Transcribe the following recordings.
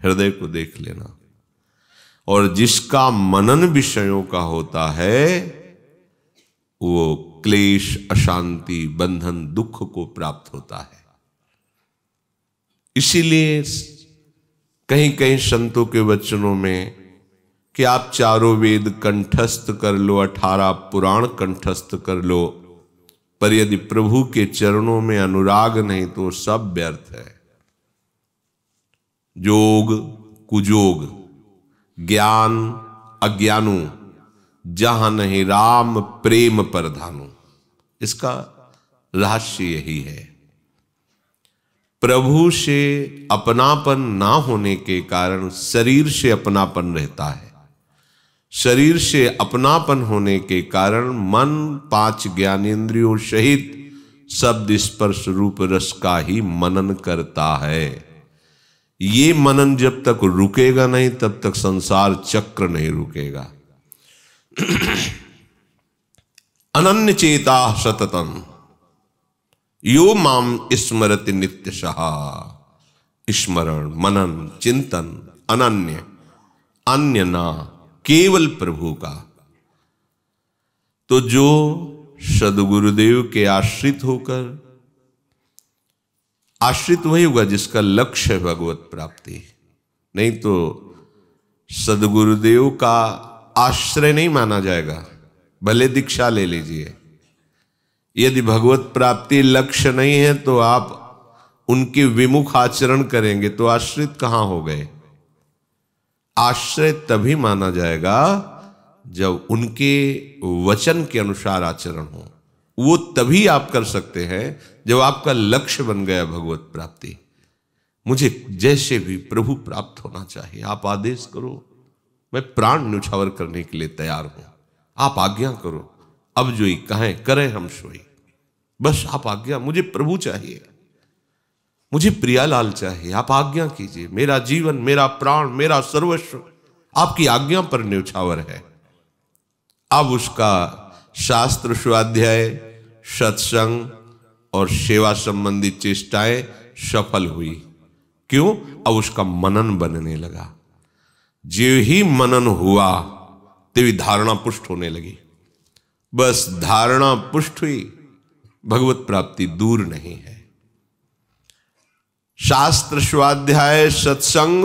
हृदय को देख लेना। और जिसका मनन विषयों का होता है वो क्लेश, अशांति, बंधन, दुख को प्राप्त होता है। इसीलिए कहीं कहीं संतों के वचनों में कि आप चारों वेद कंठस्थ कर लो, 18 पुराण कंठस्थ कर लो, पर यदि प्रभु के चरणों में अनुराग नहीं तो सब व्यर्थ है। जोग कुजोग, ज्ञान अज्ञानु, जहां नहीं राम प्रेम परधानु। इसका रहस्य यही है। प्रभु से अपनापन ना होने के कारण शरीर से अपनापन रहता है। शरीर से अपनापन होने के कारण मन 5 ज्ञानेंद्रियों सहित शब्द स्पर्श रूप रस का ही मनन करता है। ये मनन जब तक रुकेगा नहीं तब तक संसार चक्र नहीं रुकेगा। अनन्य चेता सततम यो माम स्मरति नित्यशः। स्मरण, मनन, चिंतन अनन्य, अन्य ना, केवल प्रभु का। तो जो सद्गुरुदेव के आश्रित होकर, आश्रित वही होगा जिसका लक्ष्य है भगवत प्राप्ति। नहीं तो सद्गुरुदेव का आश्रय नहीं माना जाएगा, भले दीक्षा ले लीजिए। यदि भगवत प्राप्ति लक्ष्य नहीं है तो आप उनके विमुख आचरण करेंगे तो आश्रित कहां हो गए। आश्रय तभी माना जाएगा जब उनके वचन के अनुसार आचरण हो। वो तभी आप कर सकते हैं जब आपका लक्ष्य बन गया भगवत प्राप्ति। मुझे जैसे भी प्रभु प्राप्त होना चाहिए, आप आदेश करो, मैं प्राण न्यौछावर करने के लिए तैयार हूं। आप आज्ञा करो, अब जो ही कहें करें हम सोई। बस आप आज्ञा, मुझे प्रभु चाहिए, मुझे प्रियालाल चाहिए, आप आज्ञा कीजिए। मेरा जीवन, मेरा प्राण, मेरा सर्वस्व आपकी आज्ञा पर न्यौछावर है। अब उसका शास्त्र स्वाध्याय, सत्संग और सेवा संबंधी चेष्टाएं सफल हुई। क्यों? अब उसका मनन बनने लगा। जो ही मनन हुआ तेरी धारणा पुष्ट होने लगी। बस धारणा पुष्ट हुई, भगवत प्राप्ति दूर नहीं है। शास्त्र स्वाध्याय, सत्संग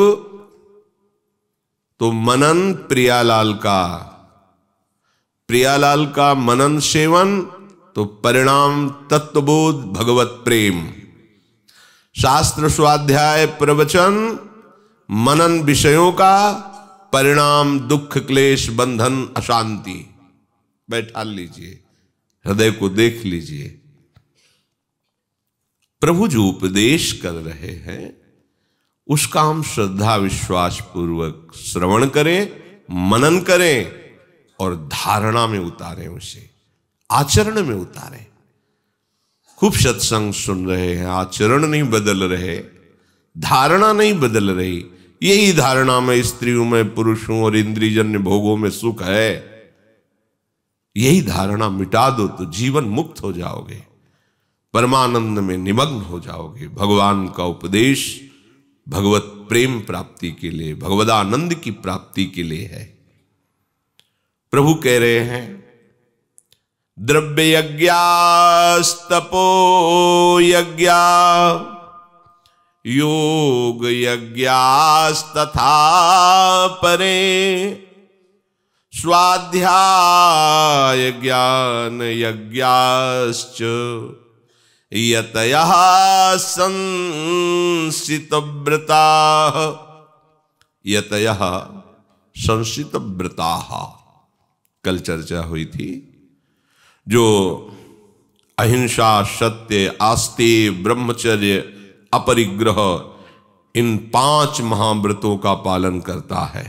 तो मनन प्रियालाल का, प्रियालाल का मनन सेवन तो परिणाम तत्वबोध भगवत प्रेम। शास्त्र स्वाध्याय प्रवचन, मनन विषयों का परिणाम दुख क्लेश बंधन अशांति। बैठा लीजिए, हृदय को देख लीजिए। प्रभु जो उपदेश कर रहे हैं उसका हम श्रद्धा विश्वास पूर्वक श्रवण करें, मनन करें और धारणा में उतारें, उसे आचरण में उतारें। खूब सत्संग सुन रहे हैं, आचरण नहीं बदल रहे, धारणा नहीं बदल रही। यही धारणा में स्त्रियों में पुरुषों और इंद्रियजन्य भोगों में सुख है, यही धारणा मिटा दो तो जीवन मुक्त हो जाओगे, परमानंद में निमग्न हो जाओगे। भगवान का उपदेश भगवत प्रेम प्राप्ति के लिए, भगवदानंद की प्राप्ति के लिए है। प्रभु कह रहे हैं द्रव्य यज्ञास्तपो यज्ञा योग यज्ञास्तथा परे स्वाध्याय ज्ञान यज्ञाश्च यतयः संसितव्रताः यतयः संसितव्रताः। कल चर्चा हुई थी। जो अहिंसा, सत्य, आस्तेय, ब्रह्मचर्य, अपरिग्रह, इन 5 महाव्रतों का पालन करता है,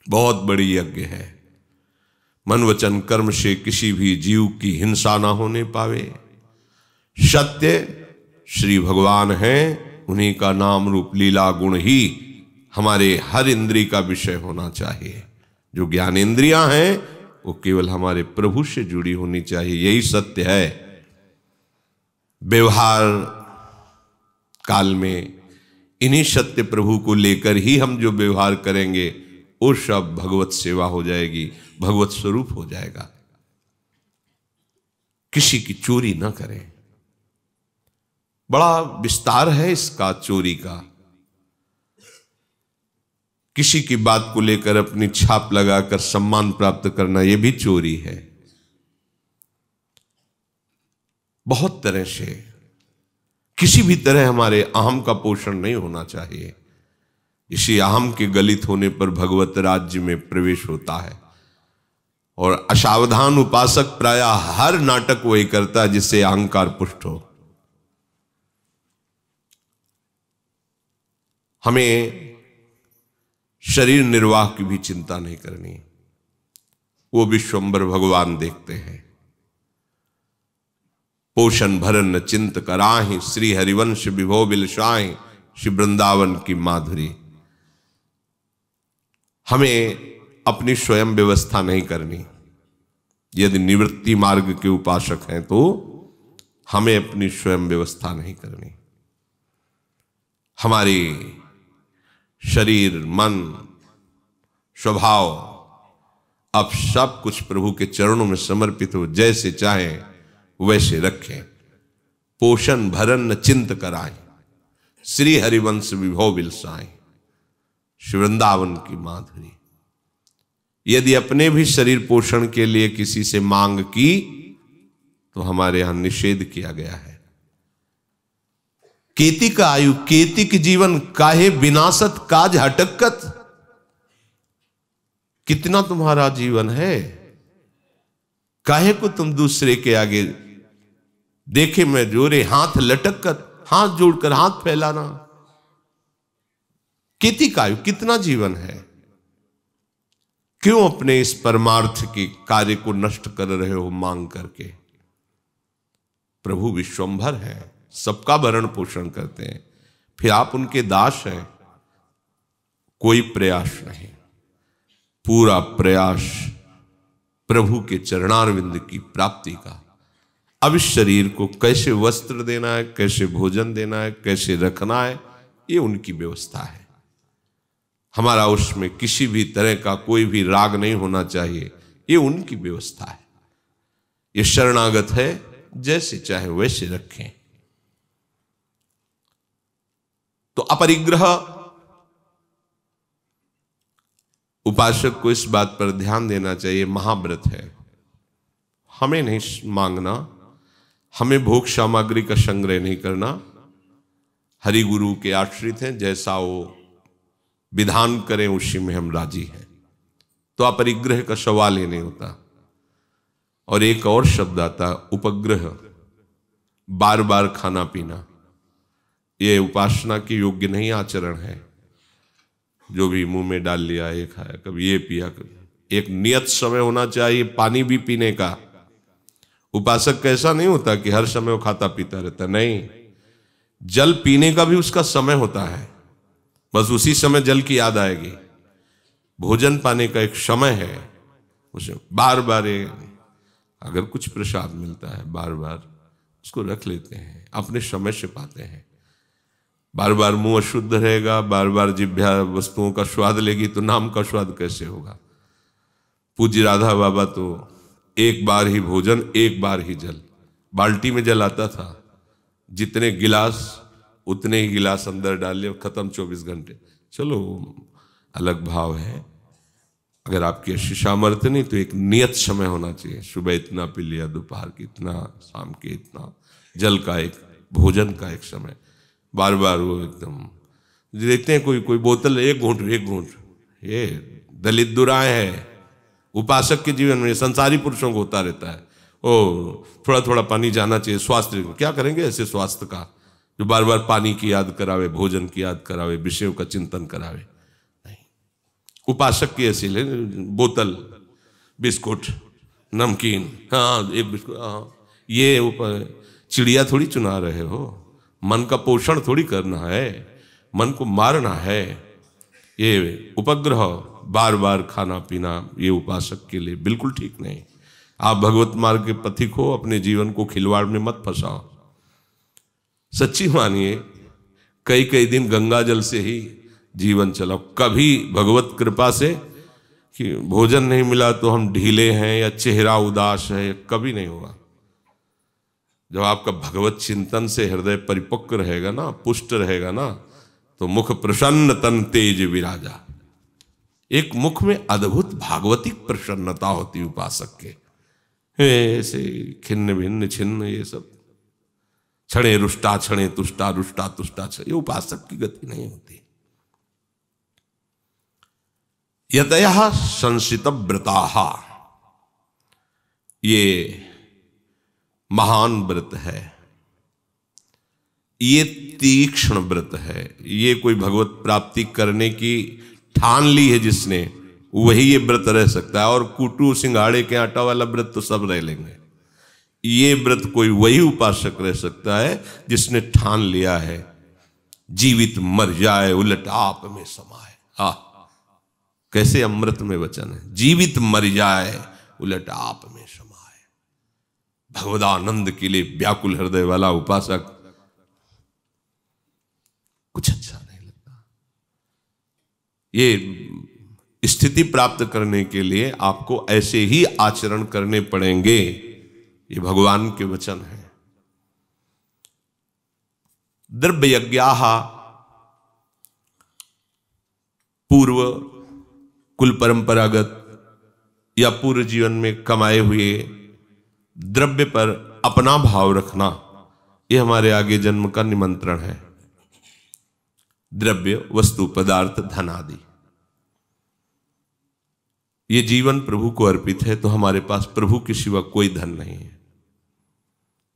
बहुत बड़ी यज्ञ है। मन वचन कर्म से किसी भी जीव की हिंसा ना होने पावे। सत्य श्री भगवान हैं, उन्हीं का नाम रूप लीला गुण ही हमारे हर इंद्रिय का विषय होना चाहिए। जो ज्ञानेंद्रियां हैं वो केवल हमारे प्रभु से जुड़ी होनी चाहिए, यही सत्य है। व्यवहार काल में इन्हीं सत्य प्रभु को लेकर ही हम जो व्यवहार करेंगे वो सब भगवत सेवा हो जाएगी, भगवत स्वरूप हो जाएगा। किसी की चोरी ना करें। बड़ा विस्तार है इसका चोरी का। किसी की बात को लेकर अपनी छाप लगाकर सम्मान प्राप्त करना, यह भी चोरी है। बहुत तरह से, किसी भी तरह हमारे अहम का पोषण नहीं होना चाहिए। इसी अहम के गलित होने पर भगवत राज्य में प्रवेश होता है। और असावधान उपासक प्रायः हर नाटक वही करता है जिससे अहंकार पुष्ट हो। हमें शरीर निर्वाह की भी चिंता नहीं करनी, वो विश्वम्भर भगवान देखते हैं। पोषण भरन चिंत कराहि, श्री हरिवंश विभो बिलसाहि, श्री वृंदावन की माधुरी। हमें अपनी स्वयं व्यवस्था नहीं करनी। यदि निवृत्ति मार्ग के उपासक हैं तो हमें अपनी स्वयं व्यवस्था नहीं करनी। हमारी शरीर, मन, स्वभाव अब सब कुछ प्रभु के चरणों में समर्पित हो, जैसे चाहे वैसे रखें। पोषण भरन चिंत कराए, श्री हरिवंश विभो बिलसाए, श्री वृंदावन की माधुरी। यदि अपने भी शरीर पोषण के लिए किसी से मांग की तो हमारे यहां निषेध किया गया है। केति का आयु केति की जीवन, काहे विनाशत काज हटकत। कितना तुम्हारा जीवन है, काहे को तुम दूसरे के आगे देखे मैं जोरे हाथ लटकत, हाथ जोड़कर हाथ फैलाना। केति का आयु, कितना जीवन है, क्यों अपने इस परमार्थ के कार्य को नष्ट कर रहे हो मांग करके। प्रभु विश्वम्भर है, सबका भरण पोषण करते हैं, फिर आप उनके दास हैं। कोई प्रयास नहीं, पूरा प्रयास प्रभु के चरणारविंद की प्राप्ति का। अब इस शरीर को कैसे वस्त्र देना है, कैसे भोजन देना है, कैसे रखना है, ये उनकी व्यवस्था है। हमारा उसमें किसी भी तरह का कोई भी राग नहीं होना चाहिए, ये उनकी व्यवस्था है। ये शरणागत है, जैसे चाहे वैसे रखें। तो अपरिग्रह, उपासक को इस बात पर ध्यान देना चाहिए, महाव्रत है, हमें नहीं मांगना, हमें भोग सामग्री का संग्रह नहीं करना। हरि गुरु के आश्रित हैं, जैसा वो विधान करें उसी में हम राजी हैं। तो अपरिग्रह का सवाल ही नहीं होता। और एक और शब्द आता है उपग्रह, बार बार खाना पीना। ये उपासना के योग्य नहीं आचरण है। जो भी मुंह में डाल लिया, ये खाया, कभी ये पिया, कभी। एक नियत समय होना चाहिए पानी भी पीने का। उपासक का ऐसा नहीं होता कि हर समय वो खाता पीता रहता, नहीं। जल पीने का भी उसका समय होता है, बस उसी समय जल की याद आएगी। भोजन पाने का एक समय है, उसे बार बार अगर कुछ प्रसाद मिलता है बार बार उसको रख लेते हैं, अपने समय से पाते हैं। बार बार मुंह अशुद्ध रहेगा, बार बार जिह्वा वस्तुओं का स्वाद लेगी तो नाम का स्वाद कैसे होगा। पूज्य राधा बाबा तो एक बार ही भोजन, एक बार ही जल। बाल्टी में जल आता था, जितने गिलास उतने ही गिलास अंदर डाल लिया, खत्म 24 घंटे। चलो अलग भाव है। अगर आपकी ऐसी सामर्थ्य नहीं तो एक नियत समय होना चाहिए, सुबह इतना पी लिया, दोपहर की इतना, शाम के इतना। जल का एक, भोजन का एक समय। बार बार वो एकदम देखते हैं कोई बोतल एक घूंट, ये दलित दुराए है। उपासक के जीवन में संसारी पुरुषों को होता रहता है, ओ थोड़ा थोड़ा पानी जाना चाहिए। स्वास्थ्य क्या करेंगे ऐसे स्वास्थ्य का, जो बार बार पानी की याद करावे, भोजन की याद करावे, विषयों का चिंतन करावे। नहीं, उपासक की ऐसी ले बोतल, बिस्कुट, नमकीन, हाँ एक बिस्कुट, हाँ। ये ऊपर चिड़िया थोड़ी चुना रहे हो, मन का पोषण थोड़ी करना है, मन को मारना है। ये उपग्रह, बार बार खाना पीना, ये उपासक के लिए बिल्कुल ठीक नहीं। आप भगवत मार्ग के पथिक हो, अपने जीवन को खिलवाड़ में मत फंसाओ। सच्ची मानिए, कई कई दिन गंगा जल से ही जीवन चलाओ। कभी भगवत कृपा से कि भोजन नहीं मिला तो हम ढीले हैं या चेहरा उदास है, कभी नहीं होगा। जब आपका भगवत चिंतन से हृदय परिपक्व रहेगा ना, पुष्ट रहेगा ना, तो मुख प्रसन्न तन तेज विराजा। एक मुख में अद्भुत भागवतिक प्रसन्नता होती उपासक के। ऐसे खिन्न भिन्न छिन्न ये सब क्षणे रुष्टा क्षणे तुष्टा रुष्टा तुष्टा, ये उपासक की गति नहीं होती। यतयः संसित व्रताः, ये महान व्रत है, ये तीक्ष्ण व्रत है। ये कोई भगवत प्राप्ति करने की ठान ली है जिसने, वही ये व्रत रह सकता है। और कुटू सिंघाड़े के आटा वाला व्रत तो सब रह लेंगे। ये व्रत कोई वही उपासक रह सकता है जिसने ठान लिया है जीवित मर जाए उलट आप में समाए। कैसे अमृत में वचन है, जीवित मर जाए उलट आप में समाए। भगवदानंद के लिए व्याकुल हृदय वाला उपासक कुछ अच्छा नहीं लगता। ये स्थिति प्राप्त करने के लिए आपको ऐसे ही आचरण करने पड़ेंगे। ये भगवान के वचन है। द्रव्य यज्ञाः, पूर्व कुल परंपरागत या पूर्व जीवन में कमाए हुए द्रव्य पर अपना भाव रखना, यह हमारे आगे जन्म का निमंत्रण है। द्रव्य, वस्तु, पदार्थ, धन आदि, ये जीवन प्रभु को अर्पित है, तो हमारे पास प्रभु के सिवा कोई धन नहीं है।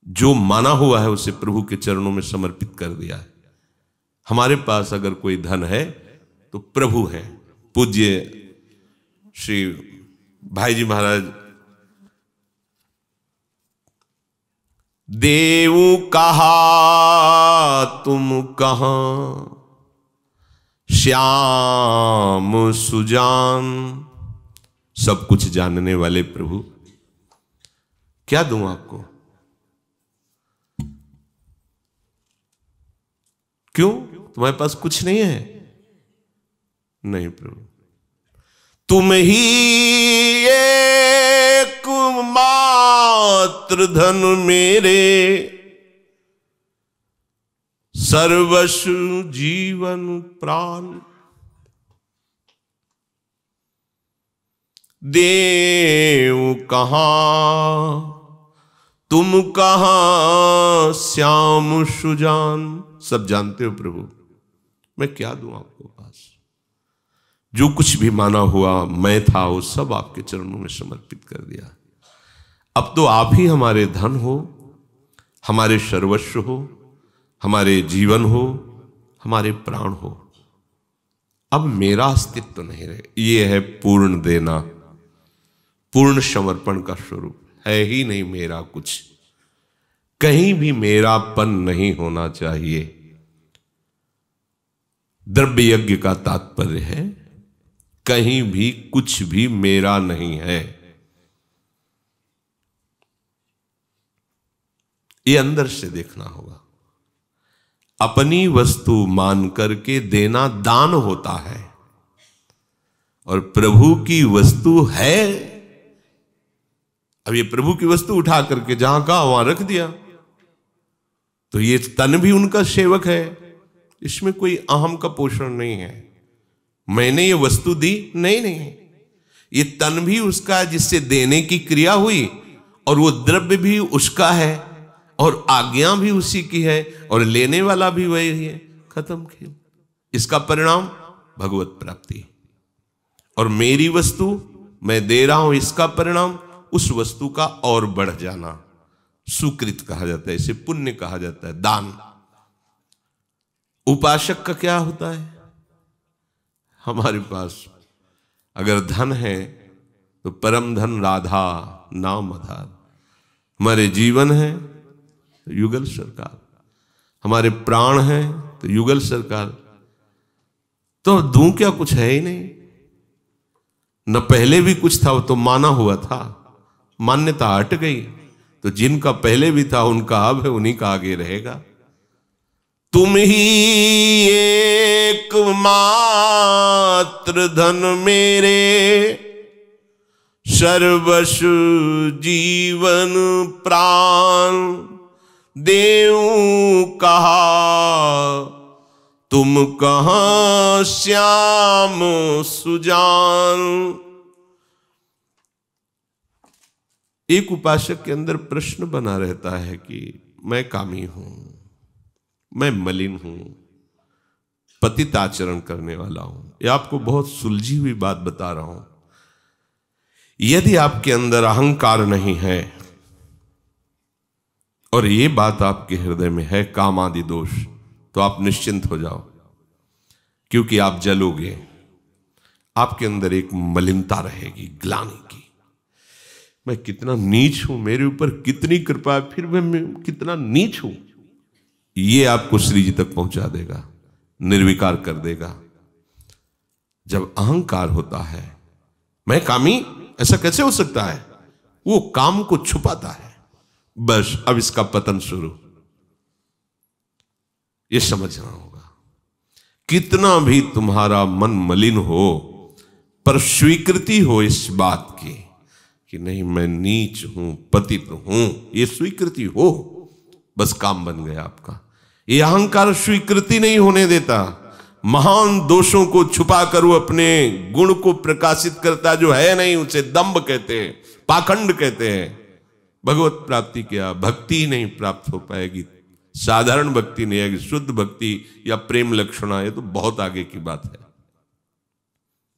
जो माना हुआ है उसे प्रभु के चरणों में समर्पित कर दिया है। हमारे पास अगर कोई धन है तो प्रभु है। पूज्य श्री भाई जी महाराज, देवू कहा तुम कहां श्याम सुजान, सब कुछ जानने वाले प्रभु, क्या दूं आपको? क्यों? तुम्हारे पास कुछ नहीं है? नहीं प्रभु, तुम ही एक मात्र धन मेरे, सर्वस्व जीवन प्राण, देव कहां तुम कहां श्याम सुजान। सब जानते हो प्रभु, मैं क्या दूं आपको? पास जो कुछ भी माना हुआ मैं था वो सब आपके चरणों में समर्पित कर दिया। अब तो आप ही हमारे धन हो, हमारे सर्वस्व हो, हमारे जीवन हो, हमारे प्राण हो। अब मेरा अस्तित्व नहीं रहे। ये है पूर्ण देना, पूर्ण समर्पण का स्वरूप। है ही नहीं मेरा कुछ, कहीं भी मेरापन नहीं होना चाहिए। द्रव्य यज्ञ का तात्पर्य है कहीं भी कुछ भी मेरा नहीं है। ये अंदर से देखना होगा। अपनी वस्तु मान करके देना दान होता है, और प्रभु की वस्तु है। अब ये प्रभु की वस्तु उठा करके जहां कहा वहां रख दिया, तो ये तन भी उनका सेवक है। इसमें कोई अहम का पोषण नहीं है। मैंने ये वस्तु दी, नहीं, ये तन भी उसका जिससे देने की क्रिया हुई, और वो द्रव्य भी उसका है, और आज्ञा भी उसी की है, और लेने वाला भी वही है। खत्म खेल। इसका परिणाम भगवत प्राप्ति। और मेरी वस्तु मैं दे रहा हूं, इसका परिणाम उस वस्तु का और बढ़ जाना। सुकृत कहा जाता है, इसे पुण्य कहा जाता है, दान। उपासक का क्या होता है? हमारे पास अगर धन है तो परम धन राधा नाम आधार। हमारे जीवन है तो युगल सरकार, हमारे प्राण है तो युगल सरकार। तो दूं क्या? कुछ है ही नहीं। न पहले भी कुछ था, वो तो माना हुआ था, मान्यता हट गई। तो जिनका पहले भी था उनका अब है, उन्हीं का आगे रहेगा। तुम ही एकमात्र धन मेरे, सर्वस्व जीवन प्राण देऊं कहा, तुम कहां श्याम सुजान। एक उपासक के अंदर प्रश्न बना रहता है कि मैं कामी हूं, मैं मलिन हूं, पतित आचरण करने वाला हूं। यह आपको बहुत सुलझी हुई बात बता रहा हूं। यदि आपके अंदर अहंकार नहीं है और ये बात आपके हृदय में है, काम आदि दोष, तो आप निश्चिंत हो जाओ, क्योंकि आप जलोगे। आपके अंदर एक मलिनता रहेगी, ग्लानि की। मैं कितना नीच हूं, मेरे ऊपर कितनी कृपा है, फिर मैं कितना नीच हूं। ये आपको श्री जी तक पहुंचा देगा, निर्विकार कर देगा। जब अहंकार होता है, मैं कामी, ऐसा कैसे हो सकता है, वो काम को छुपाता है। बस अब इसका पतन शुरू। ये समझना होगा। कितना भी तुम्हारा मन मलिन हो, पर स्वीकृति हो इस बात की कि नहीं मैं नीच हूं, पतित हूं, ये स्वीकृति हो, बस काम बन गया आपका। ये अहंकार स्वीकृति नहीं होने देता। महान दोषों को छुपाकर वो अपने गुण को प्रकाशित करता, जो है नहीं उसे दंभ कहते हैं, पाखंड कहते हैं। भगवत प्राप्ति क्या, भक्ति नहीं प्राप्त हो पाएगी, साधारण भक्ति नहीं आएगी, शुद्ध भक्ति या प्रेम लक्षणा, ये तो बहुत आगे की बात है।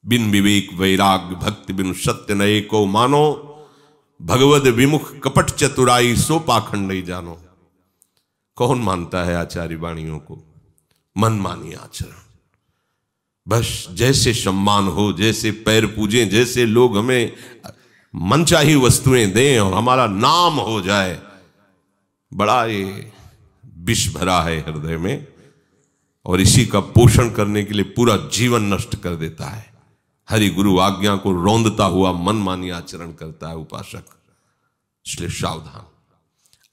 बिन विवेक वैराग्य भक्ति बिन सत्य नए को मानो, भगवद विमुख कपट चतुराई सो पाखंड नहीं जानो। कौन मानता है आचार्य वाणियों को? मनमानी आचरण। बस जैसे सम्मान हो, जैसे पैर पूजें, जैसे लोग हमें मनचाही वस्तुएं दें और हमारा नाम हो जाए, बड़ा ये विष भरा है हृदय में, और इसी का पोषण करने के लिए पूरा जीवन नष्ट कर देता है। हरि गुरु आज्ञा को रौंदता हुआ मनमानी आचरण करता है उपासक। इसलिए सावधान।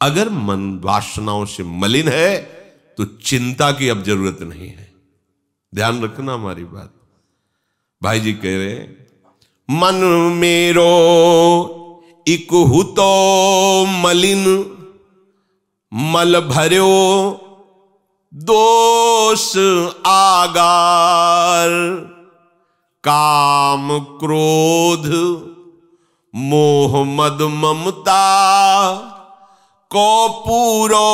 अगर मन वासनाओं से मलिन है तो चिंता की अब जरूरत नहीं है। ध्यान रखना हमारी बात। भाई जी कह रहे हैं, मन मेरो इकहु तो मलिन, मल भर्यो दोष आगार, काम क्रोध मोह मद ममता को पूरो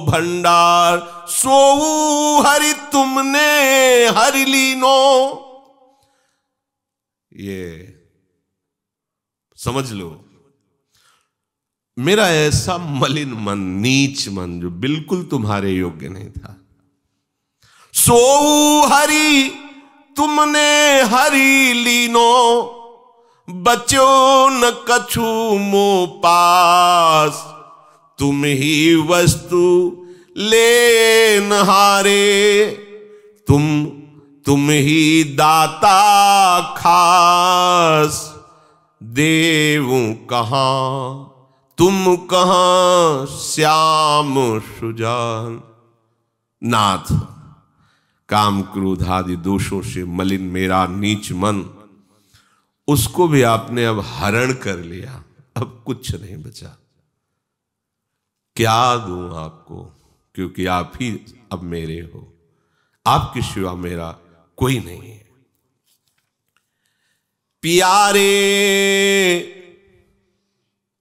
भंडार, सोऊ हरि तुमने हरि लीनो। ये समझ लो, मेरा ऐसा मलिन मन, नीच मन, जो बिल्कुल तुम्हारे योग्य नहीं था, सोऊ हरि तुमने हरि लीनो, बच्चो न कछु मो पास, तुम ही वस्तु लेन हारे, तुम ही दाता खास, देवू कहां तुम कहां श्याम सुजान। नाथ, काम क्रोध आदि दोषों से मलिन मेरा नीच मन, उसको भी आपने अब हरण कर लिया। अब कुछ नहीं बचा। क्या दूं आपको, क्योंकि आप ही अब मेरे हो, आपके सिवा मेरा कोई नहीं है। प्यारे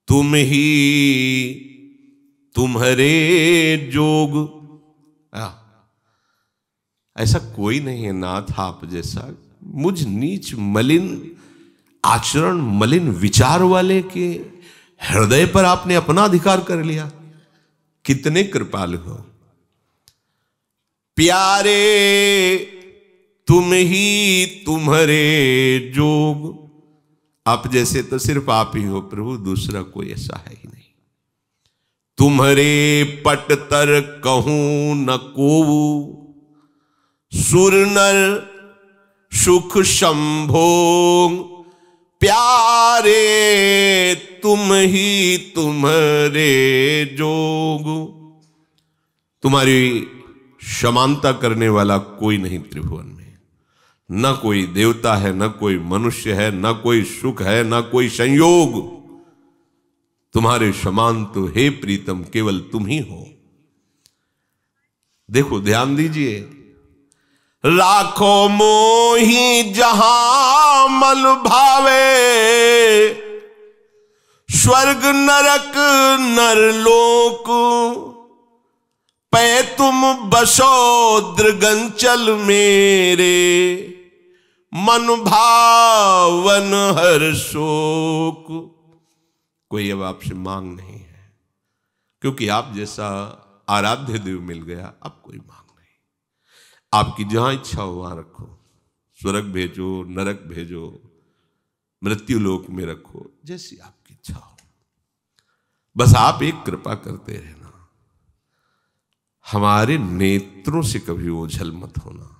तुम ही तुम्हारे जोग, ऐसा कोई नहीं है नाथ आप जैसा। मुझ नीच मलिन आचरण, मलिन विचार वाले के हृदय पर आपने अपना अधिकार कर लिया। कितने कृपालु हो। प्यारे तुम ही तुम्हारे जोग, आप जैसे तो सिर्फ आप ही हो प्रभु, दूसरा कोई ऐसा है ही नहीं। तुम्हारे पट तर कहूं न कोऊ, सुर नर सुख संभोग, प्यारे तुम ही तुम्हारे जोग। तुम्हारी समानता करने वाला कोई नहीं त्रिभुवन में। न कोई देवता है, न कोई मनुष्य है, न कोई सुख है, न कोई संयोग। तुम्हारे समान तो हे प्रीतम केवल तुम ही हो। देखो, ध्यान दीजिए, राखो मोही जहां मल भावे, स्वर्ग नरक नरलोक, पै तुम बसो दृगंचल मेरे, मन भावन हर शोक। कोई अब आपसे मांग नहीं है, क्योंकि आप जैसा आराध्य देव मिल गया, अब कोई मांग नहीं। आपकी जहां इच्छा हो वहां रखो, स्वर्ग भेजो, नरक भेजो, मृत्यु लोक में रखो, जैसी आपकी इच्छा हो। बस आप एक कृपा करते रहना, हमारे नेत्रों से कभी ओझल मत होना।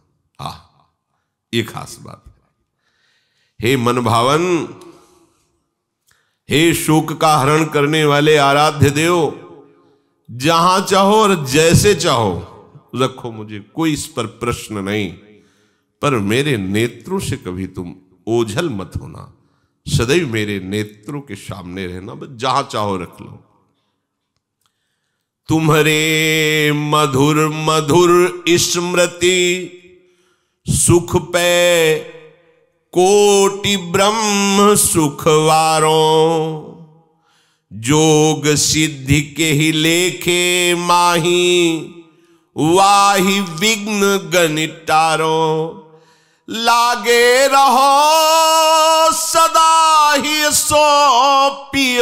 ये खास बात है। हे मन भावन, हे शोक का हरण करने वाले आराध्य देव, जहां चाहो और जैसे चाहो रखो मुझे, कोई इस पर प्रश्न नहीं, पर मेरे नेत्रों से कभी तुम ओझल मत होना। सदैव मेरे नेत्रों के सामने रहना, बस जहां चाहो रख लो। तुम्हारे मधुर मधुर स्मृति, सुख पे कोटि ब्रह्म सुखवारों, जोग सिद्धि के ही लेखे माही, वाही विघ्न गणितारो, लागे रहो सदा ही सोपिय।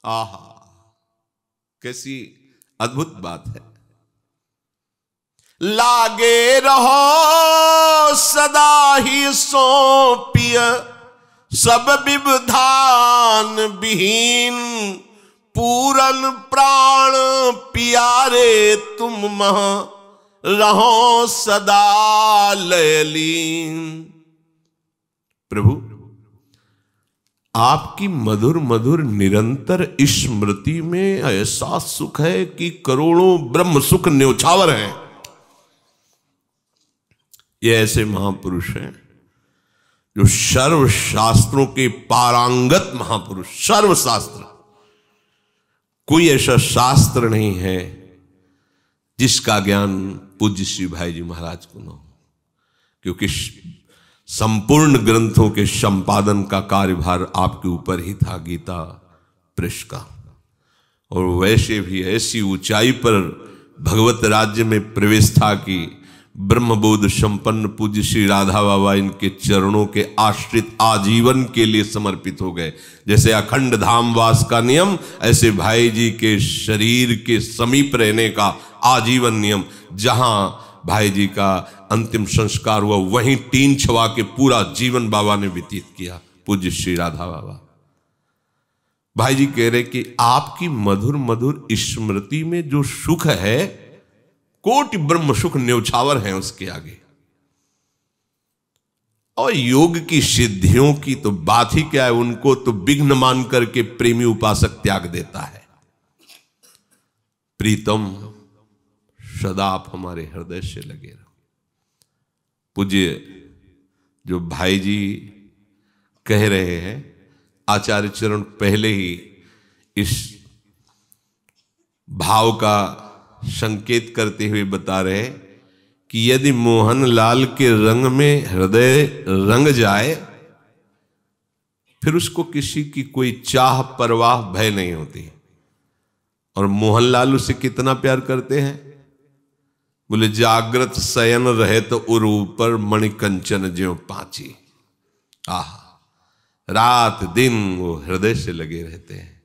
आहा, कैसी अद्भुत बात है। लागे रहो सदा ही सोपिय, सब विविधान विहीन, पूरन प्राण प्यारे तुम मह, रहो सदा लयलीन। प्रभु, आपकी मधुर मधुर निरंतर स्मृति में ऐसा सुख है कि करोड़ों ब्रह्म सुख न्योछावर हैं। ये ऐसे महापुरुष हैं जो सर्व शास्त्रों के पारंगत महापुरुष। सर्व शास्त्र, कोई ऐसा शास्त्र नहीं है जिसका ज्ञान पूज्य श्री भाई जी महाराज को न हो, क्योंकि संपूर्ण ग्रंथों के संपादन का कार्यभार आपके ऊपर ही था, गीता प्रेस का। और वैसे भी ऐसी ऊंचाई पर भगवत राज्य में प्रवेश था कि ब्रह्मबोध संपन्न पूज्य श्री राधा बाबा इनके चरणों के आश्रित आजीवन के लिए समर्पित हो गए। जैसे अखंड धाम वास का नियम, ऐसे भाई जी के शरीर के समीप रहने का आजीवन नियम। जहां भाई जी का अंतिम संस्कार हुआ वहीं टीन छवा के पूरा जीवन बाबा ने व्यतीत किया, पूज्य श्री राधा बाबा। भाई जी कह रहे कि आपकी मधुर मधुर स्मृति में जो सुख है, कोटि ब्रह्म सुख न्योछावर हैं उसके आगे। और योग की सिद्धियों की तो बात ही क्या है, उनको तो विघ्न मान करके प्रेमी उपासक त्याग देता है। प्रीतम, सदा आप हमारे हृदय से लगे रहो। पूज्य जो भाई जी कह रहे हैं, आचार्य चरण पहले ही इस भाव का संकेत करते हुए बता रहे हैं कि यदि मोहन लाल के रंग में हृदय रंग जाए, फिर उसको किसी की कोई चाह परवाह भय नहीं होती। और मोहनलाल उसे कितना प्यार करते हैं, बोले जागृत शयन रहे तो उर ऊपर मणिकंचन ज्यों पांची। आह, रात दिन वो हृदय से लगे रहते हैं,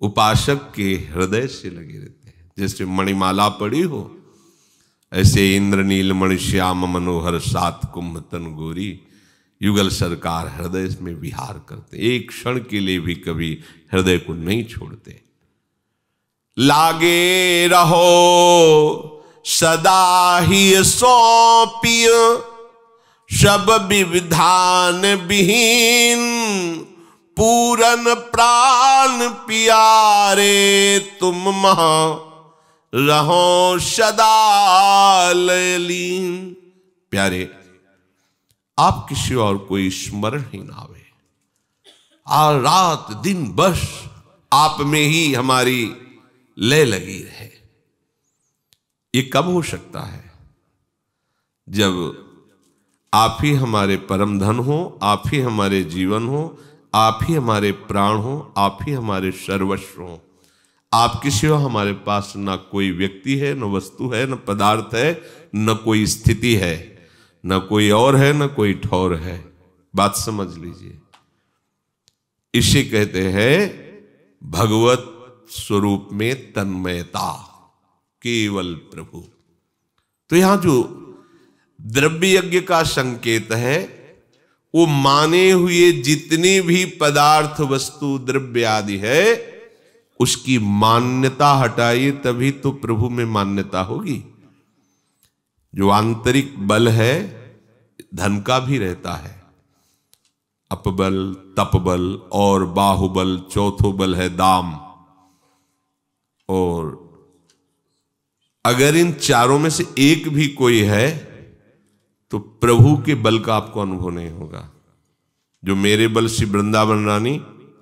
उपासक के हृदय से लगे रहते हैं। जैसे मणिमाला पड़ी हो, ऐसे इंद्रनील मणि श्याम मनोहर सात कुंभ तन गोरी, युगल सरकार हृदय में विहार करते, एक क्षण के लिए भी कभी हृदय को नहीं छोड़ते। लागे रहो सदा ही सौंपिय, सब विविधान विहीन, पूरन प्राण प्यारे तुम महा, रहो सदा लयलीन। प्यारे, आप किसी और कोई स्मरण ही ना आवे, आ रात दिन बस आप में ही हमारी लय लगी रहे। ये कब हो सकता है? जब आप ही हमारे परम धन हो, आप ही हमारे जीवन हो, आप ही हमारे प्राण हो, आप ही हमारे सर्वस्व हो। आपके सिवा हमारे पास ना कोई व्यक्ति है, न वस्तु है, न पदार्थ है, न कोई स्थिति है, न कोई और है, न कोई ठौर है। बात समझ लीजिए। इसे कहते हैं भगवत स्वरूप में तन्मयता, केवल प्रभु। तो यहां जो द्रव्य यज्ञ का संकेत है, वो माने हुए जितनी भी पदार्थ वस्तु द्रव्य आदि है, उसकी मान्यता हटाइए, तभी तो प्रभु में मान्यता होगी। जो आंतरिक बल है धन का भी रहता है, अपबल, तपबल और बाहुबल, चौथो बल है दाम। और अगर इन चारों में से एक भी कोई है तो प्रभु के बल का आपको अनुभव नहीं होगा। जो मेरे बल श्री वृंदावन रानी,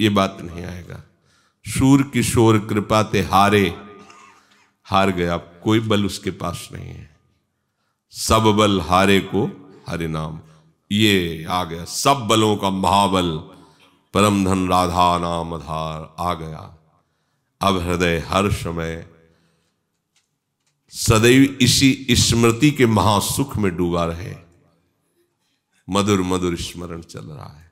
ये बात नहीं आएगा। शूर किशोर कृपा ते हारे, हार गया, कोई बल उसके पास नहीं है। सब बल हारे को हरि नाम, ये आ गया। सब बलों का महाबल परम धन राधा नाम आधार आ गया। अब हृदय हर समय सदैव इसी स्मृति के महासुख में डूबा रहे। मधुर मधुर स्मरण चल रहा है।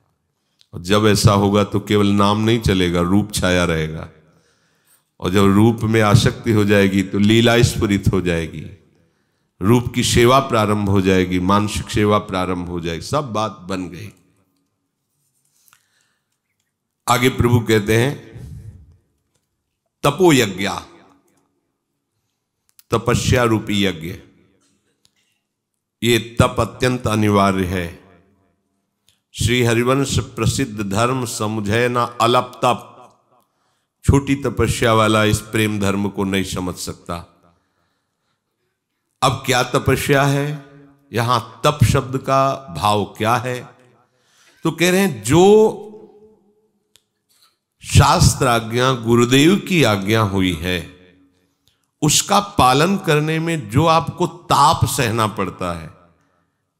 और जब ऐसा होगा तो केवल नाम नहीं चलेगा, रूप छाया रहेगा। और जब रूप में आसक्ति हो जाएगी तो लीला स्फुरित हो जाएगी, रूप की सेवा प्रारंभ हो जाएगी, मानसिक सेवा प्रारंभ हो जाएगी। सब बात बन गई। आगे प्रभु कहते हैं तपो यज्ञ, तपस्या रूपी यज्ञ। ये तप अत्यंत अनिवार्य है। श्री हरिवंश प्रसिद्ध धर्म समुझे ना अलप तप। छोटी तपस्या वाला इस प्रेम धर्म को नहीं समझ सकता। अब क्या तपस्या है? यहां तप शब्द का भाव क्या है? तो कह रहे हैं जो शास्त्र आज्ञा, गुरुदेव की आज्ञा हुई है, उसका पालन करने में जो आपको ताप सहना पड़ता है,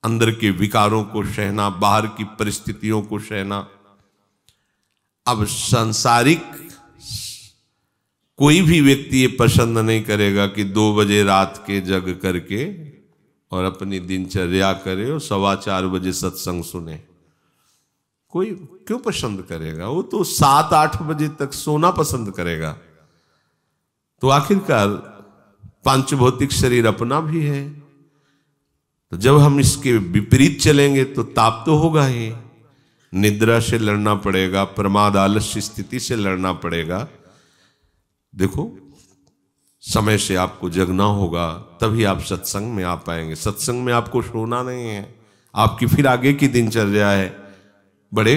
अंदर के विकारों को सहना, बाहर की परिस्थितियों को सहना। अब सांसारिक कोई भी व्यक्ति ये पसंद नहीं करेगा कि 2 बजे रात के जग करके और अपनी दिनचर्या करे और 4:15 बजे सत्संग सुने। कोई क्यों पसंद करेगा? वो तो 7-8 बजे तक सोना पसंद करेगा। तो आखिरकार पांचभौतिक शरीर अपना भी है। तो जब हम इसके विपरीत चलेंगे तो ताप तो होगा ही। निद्रा से लड़ना पड़ेगा, प्रमाद आलस्य स्थिति से लड़ना पड़ेगा। देखो, समय से आपको जगना होगा, तभी आप सत्संग में आ पाएंगे। सत्संग में आपको सोना नहीं है, आपकी फिर आगे की दिनचर्या है। बड़े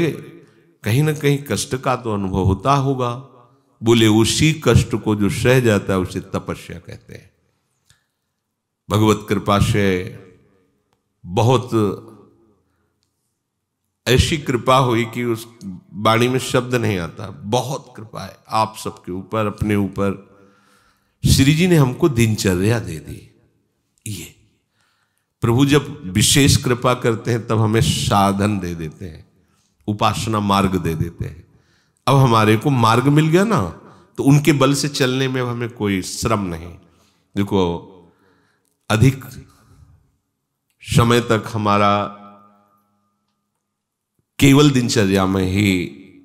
कहीं ना कहीं कष्ट का तो अनुभव होता होगा। बोले उसी कष्ट को जो सह जाता है उसे तपस्या कहते हैं। भगवत कृपा से बहुत ऐसी कृपा हुई कि उस वाणी में शब्द नहीं आता। बहुत कृपा है आप सबके ऊपर, अपने ऊपर। श्री जी ने हमको दिनचर्या दे दी। ये प्रभु जब विशेष कृपा करते हैं तब हमें साधन दे देते हैं, उपासना मार्ग दे देते हैं। अब हमारे को मार्ग मिल गया ना, तो उनके बल से चलने में हमें कोई श्रम नहीं। देखो, अधिक समय तक हमारा केवल दिनचर्या में ही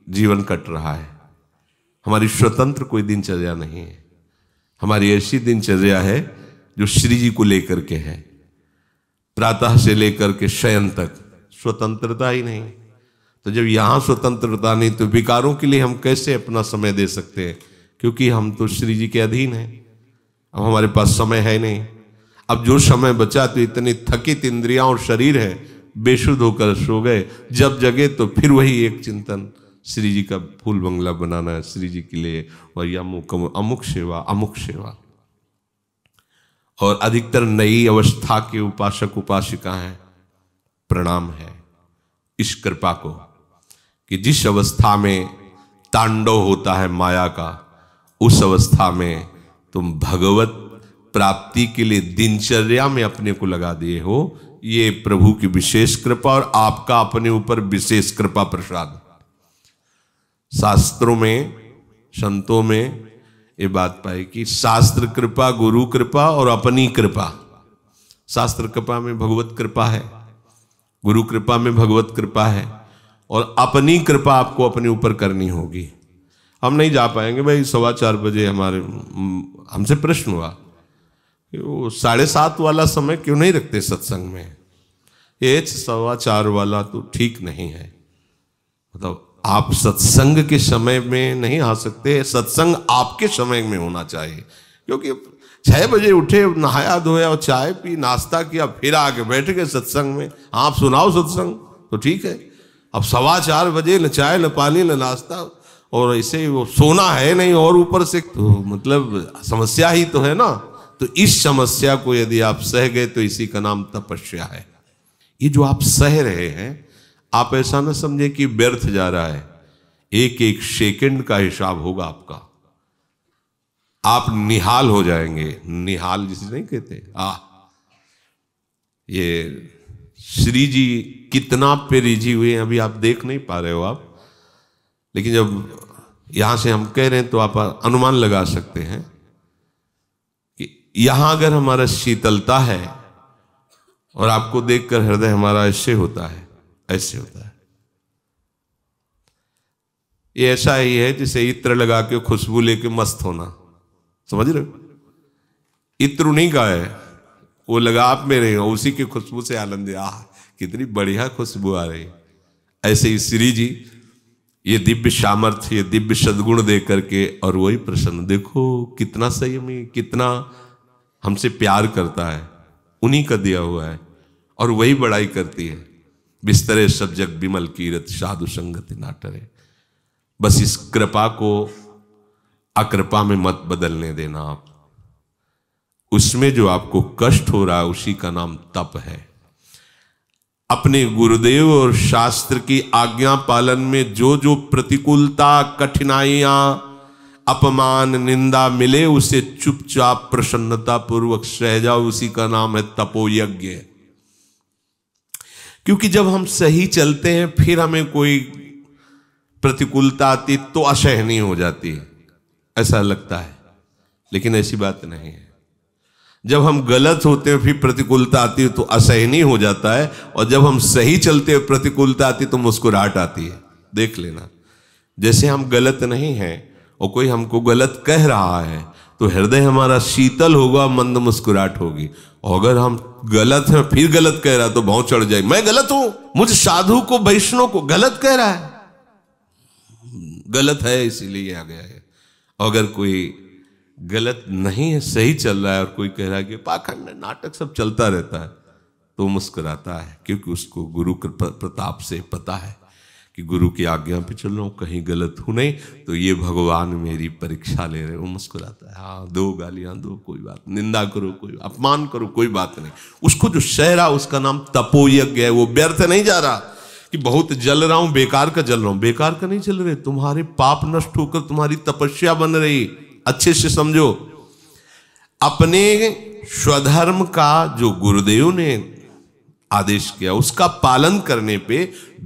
जीवन कट रहा है। हमारी स्वतंत्र कोई दिनचर्या नहीं है। हमारी ऐसी दिनचर्या है जो श्री जी को लेकर के है। प्रातः से लेकर के शयन तक स्वतंत्रता ही नहीं। तो जब यहां स्वतंत्रता नहीं, तो विकारों के लिए हम कैसे अपना समय दे सकते हैं? क्योंकि हम तो श्री जी के अधीन हैं। अब हमारे पास समय है नहीं। अब जो समय बचा तो इतनी थकित इंद्रियां और शरीर है, बेसुध होकर सो गए। जब जगे तो फिर वही एक चिंतन, श्री जी का फूल बंगला बनाना है श्री जी के लिए, और अमुक अमुक सेवा, अमुक सेवा। और अधिकतर नई अवस्था के उपासक उपासिका हैं, प्रणाम है इस कृपा को कि जिस अवस्था में तांडव होता है माया का, उस अवस्था में तुम भगवत प्राप्ति के लिए दिनचर्या में अपने को लगा दिए हो। ये प्रभु की विशेष कृपा और आपका अपने ऊपर विशेष कृपा प्रसाद। शास्त्रों में, संतों में ये बात पाई कि शास्त्र कृपा, गुरु कृपा और अपनी कृपा। शास्त्र कृपा में भगवत कृपा है, गुरु कृपा में भगवत कृपा है, और अपनी कृपा आपको अपने ऊपर करनी होगी। हम नहीं जा पाएंगे भाई। 4:15 बजे हमसे प्रश्न हुआ कि वो 7:30 वाला समय क्यों नहीं रखते सत्संग में। ये 4:15 वाला तो ठीक नहीं है। मतलब आप सत्संग के समय में नहीं आ सकते, सत्संग आपके समय में होना चाहिए। क्योंकि 6 बजे उठे, नहाया धोया और चाय पी, नाश्ता किया, फिर आके बैठ गए सत्संग में। आप सुनाओ सत्संग तो ठीक है। अब 4:15 बजे न चाय न पानी न नाश्ता, और ऐसे वो सोना है नहीं और ऊपर से, तो मतलब समस्या ही तो है ना। तो इस समस्या को यदि आप सह गए तो इसी का नाम तपस्या है। ये जो आप सह रहे हैं, आप ऐसा ना समझे कि व्यर्थ जा रहा है। एक एक सेकंड का हिसाब होगा आपका। आप निहाल हो जाएंगे। निहाल जिसे नहीं कहते, ये श्री जी कितना पे रिझी हुए हैं, अभी आप देख नहीं पा रहे हो आप, लेकिन जब यहां से हम कह रहे हैं तो आप अनुमान लगा सकते हैं कि यहां अगर हमारा शीतलता है और आपको देखकर हृदय हमारा ऐसे होता है, ऐसे होता है। ये ऐसा ही है जैसे इत्र लगा के खुशबू लेके मस्त होना, समझ रहे हो। इत्र नहीं का है, वो लगा आप में रहे हो, उसी की खुशबू से आनंद। कितनी बढ़िया खुशबू आ रही। ऐसे ही श्री जी ये दिव्य सामर्थ्य, ये दिव्य सद्गुण दे करके, और वही प्रसन्न, देखो कितना संयमी, कितना हमसे प्यार करता है, उन्हीं का दिया हुआ है, और वही बड़ाई करती है। बिस्तरे सब जग विमल कीरत, साधु संगति ना टरे। बस इस कृपा को अकृपा में मत बदलने देना आप। उसमें जो आपको कष्ट हो रहा है उसी का नाम तप है। अपने गुरुदेव और शास्त्र की आज्ञा पालन में जो जो प्रतिकूलता, कठिनाइयां, अपमान, निंदा मिले, उसे चुपचाप प्रसन्नता पूर्वक सह जाओ, उसी का नाम है तपोयज्ञ। क्योंकि जब हम सही चलते हैं फिर हमें कोई प्रतिकूलता आती तो असहनीय हो जाती है, ऐसा लगता है, लेकिन ऐसी बात नहीं है। जब हम गलत होते हैं फिर प्रतिकूलता आती है तो असहनीय हो जाता है, और जब हम सही चलते हैं प्रतिकूलता आती तो मुस्कुराहट आती है। देख लेना, जैसे हम गलत नहीं हैं और कोई हमको गलत कह रहा है तो हृदय हमारा शीतल होगा, मंद मुस्कुराहट होगी। और अगर हम गलत हैं फिर गलत कह रहा है तो भाव चढ़ जाए, मैं गलत हूं, मुझ साधु को, वैष्णव को गलत कह रहा है, गलत है इसीलिए आ गया है। अगर कोई गलत नहीं है, सही चल रहा है, और कोई कह रहा है कि पाखंड नाटक सब चलता रहता है, तो मुस्कुराता है, क्योंकि उसको गुरु के प्रताप से पता है कि गुरु की आज्ञा पे चल रहा हूं, कहीं गलत हूं नहीं, तो ये भगवान मेरी परीक्षा ले रहे। वो मुस्कुराता है। हाँ, दो गालियां दो, कोई बात, निंदा करो, कोई अपमान करो, कोई बात नहीं। उसको जो सह रहा उसका नाम तपोयज्ञ है। वो व्यर्थ नहीं जा रहा कि बहुत जल रहा हूं, बेकार का जल रहा हूं। बेकार का नहीं चल रहे, तुम्हारे पाप नष्ट होकर तुम्हारी तपस्या बन रही। अच्छे से समझो, अपने स्वधर्म का जो गुरुदेव ने आदेश किया उसका पालन करने पे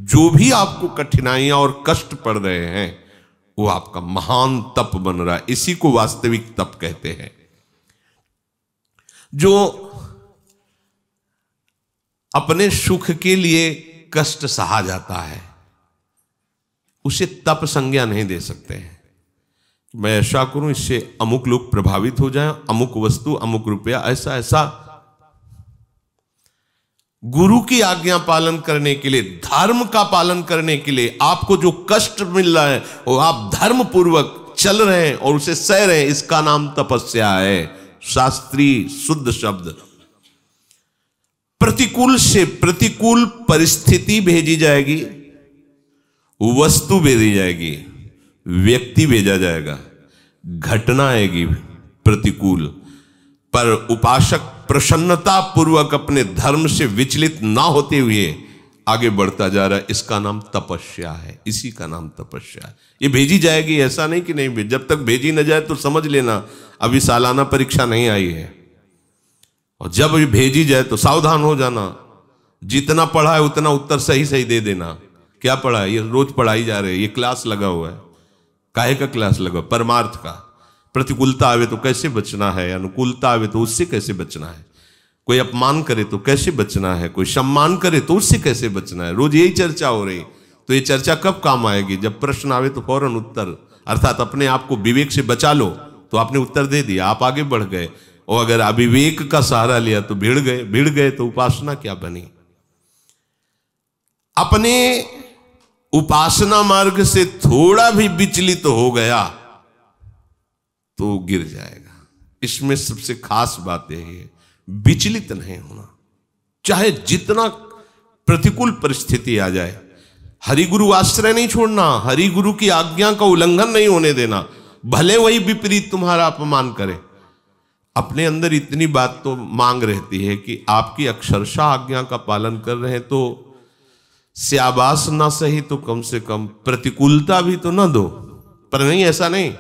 जो भी आपको कठिनाइयां और कष्ट पड़ रहे हैं वो आपका महान तप बन रहा है। इसी को वास्तविक तप कहते हैं। जो अपने सुख के लिए कष्ट सहा जाता है उसे तप संज्ञा नहीं दे सकते हैं। मैं ऐसा करूं इससे अमुक लोग प्रभावित हो जाएं, अमुक वस्तु, अमुक रुपया, ऐसा ऐसा। गुरु की आज्ञा पालन करने के लिए, धर्म का पालन करने के लिए आपको जो कष्ट मिल रहा है वो आप धर्म पूर्वक चल रहे हैं और उसे सह रहे हैं, इसका नाम तपस्या है। शास्त्रीय शुद्ध शब्द। प्रतिकूल से प्रतिकूल परिस्थिति भेजी जाएगी, वस्तु भेजी जाएगी, व्यक्ति भेजा जाएगा, घटना आएगी प्रतिकूल, पर उपासक प्रसन्नता पूर्वक अपने धर्म से विचलित ना होते हुए आगे बढ़ता जा रहा है। इसका नाम तपस्या है, इसी का नाम तपस्या है। ये भेजी जाएगी, ऐसा नहीं कि नहीं, जब तक भेजी न जाए तो समझ लेना अभी सालाना परीक्षा नहीं आई है, और जब ये भेजी जाए तो सावधान हो जाना। जितना पढ़ा है उतना उत्तर सही सही दे देना। क्या पढ़ा है? ये रोज पढ़ाई जा रही है, ये क्लास लगा हुआ है। काहे का क्लास लगा? परमार्थ का। प्रतिकूलता आवे तो कैसे बचना है, अनुकूलता आवे तो उससे कैसे बचना है, कोई अपमान करे तो कैसे बचना है, कोई सम्मान करे तो उससे कैसे बचना है। रोज यही चर्चा हो रही। तो ये चर्चा कब काम आएगी? जब प्रश्न आवे तो फौरन उत्तर, अर्थात अपने आप को विवेक से बचा लो। तो आपने उत्तर दे दिया, आप आगे बढ़ गए। और अगर अविवेक का सहारा लिया तो भिड़ गए तो उपासना क्या बनी? अपने उपासना मार्ग से थोड़ा भी विचलित हो गया तो गिर जाएगा। इसमें सबसे खास बात यह है, विचलित नहीं होना। चाहे जितना प्रतिकूल परिस्थिति आ जाए, हरिगुरु आश्रय नहीं छोड़ना, हरिगुरु की आज्ञा का उल्लंघन नहीं होने देना, भले वही विपरीत तुम्हारा अपमान करे। अपने अंदर इतनी बात तो मांग रहती है कि आपकी अक्षरशः आज्ञा का पालन कर रहे हैं तो स्याबास ना सही तो कम से कम प्रतिकूलता भी तो ना दो। पर नहीं, ऐसा नहीं।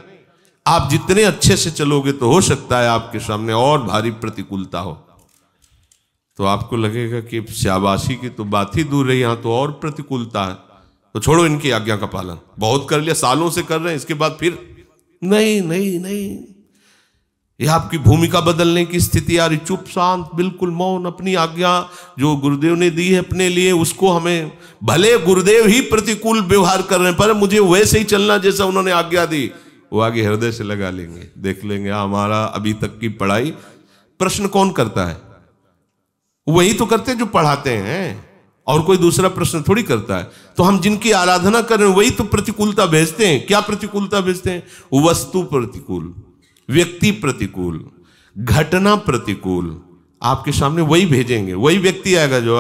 आप जितने अच्छे से चलोगे तो हो सकता है आपके सामने और भारी प्रतिकूलता हो, तो आपको लगेगा कि स्याबासी की तो बात ही दूर रही, यहां तो और प्रतिकूलता है, तो छोड़ो इनकी आज्ञा का पालन। बहुत कर लिया, सालों से कर रहे हैं, इसके बाद फिर नहीं नहीं नहीं। यह आपकी भूमिका बदलने की स्थिति आ रही। चुप शांत बिल्कुल मौन, अपनी आज्ञा जो गुरुदेव ने दी है अपने लिए उसको हमें, भले गुरुदेव ही प्रतिकूल व्यवहार कर रहे हैं पर मुझे वैसे ही चलना जैसा उन्होंने आज्ञा दी। वो आगे हृदय से लगा लेंगे, देख लेंगे हमारा अभी तक की पढ़ाई। प्रश्न कौन करता है? वही तो करते हैं जो पढ़ाते हैं, और कोई दूसरा प्रश्न थोड़ी करता है। तो हम जिनकी आराधना कर रहे हैं वही तो प्रतिकूलता भेजते हैं। क्या प्रतिकूलता भेजते हैं? वस्तु प्रतिकूल, व्यक्ति प्रतिकूल, घटना प्रतिकूल। आपके सामने वही भेजेंगे, वही व्यक्ति आएगा जो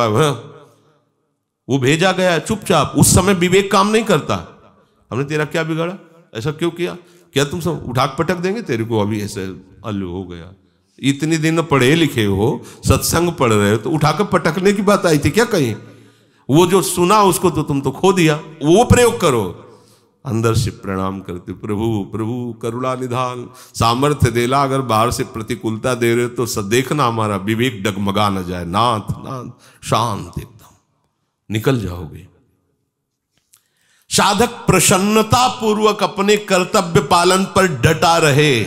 वो भेजा गया है चुपचाप। उस समय विवेक काम नहीं करता। हमने तेरा क्या बिगाड़ा, ऐसा क्यों किया, क्या तुम सब उठाक पटक देंगे तेरे को, अभी ऐसे अल्लू हो गया। इतनी दिन पढ़े लिखे हो, सत्संग पढ़ रहे हो, तो उठाकर पटकने की बात आई थी क्या कहीं? वो जो सुना उसको तो तुम तो खो दिया। वो प्रयोग करो, अंदर से प्रणाम करते, प्रभु प्रभु करुणा निधान, सामर्थ्य देला। अगर बाहर से प्रतिकूलता दे रहे हो तो देखना हमारा विवेक डगमगा न जाए। नाथ नाथ शांत एकदम निकल जाओगे। साधक प्रसन्नता पूर्वक अपने कर्तव्य पालन पर डटा रहे,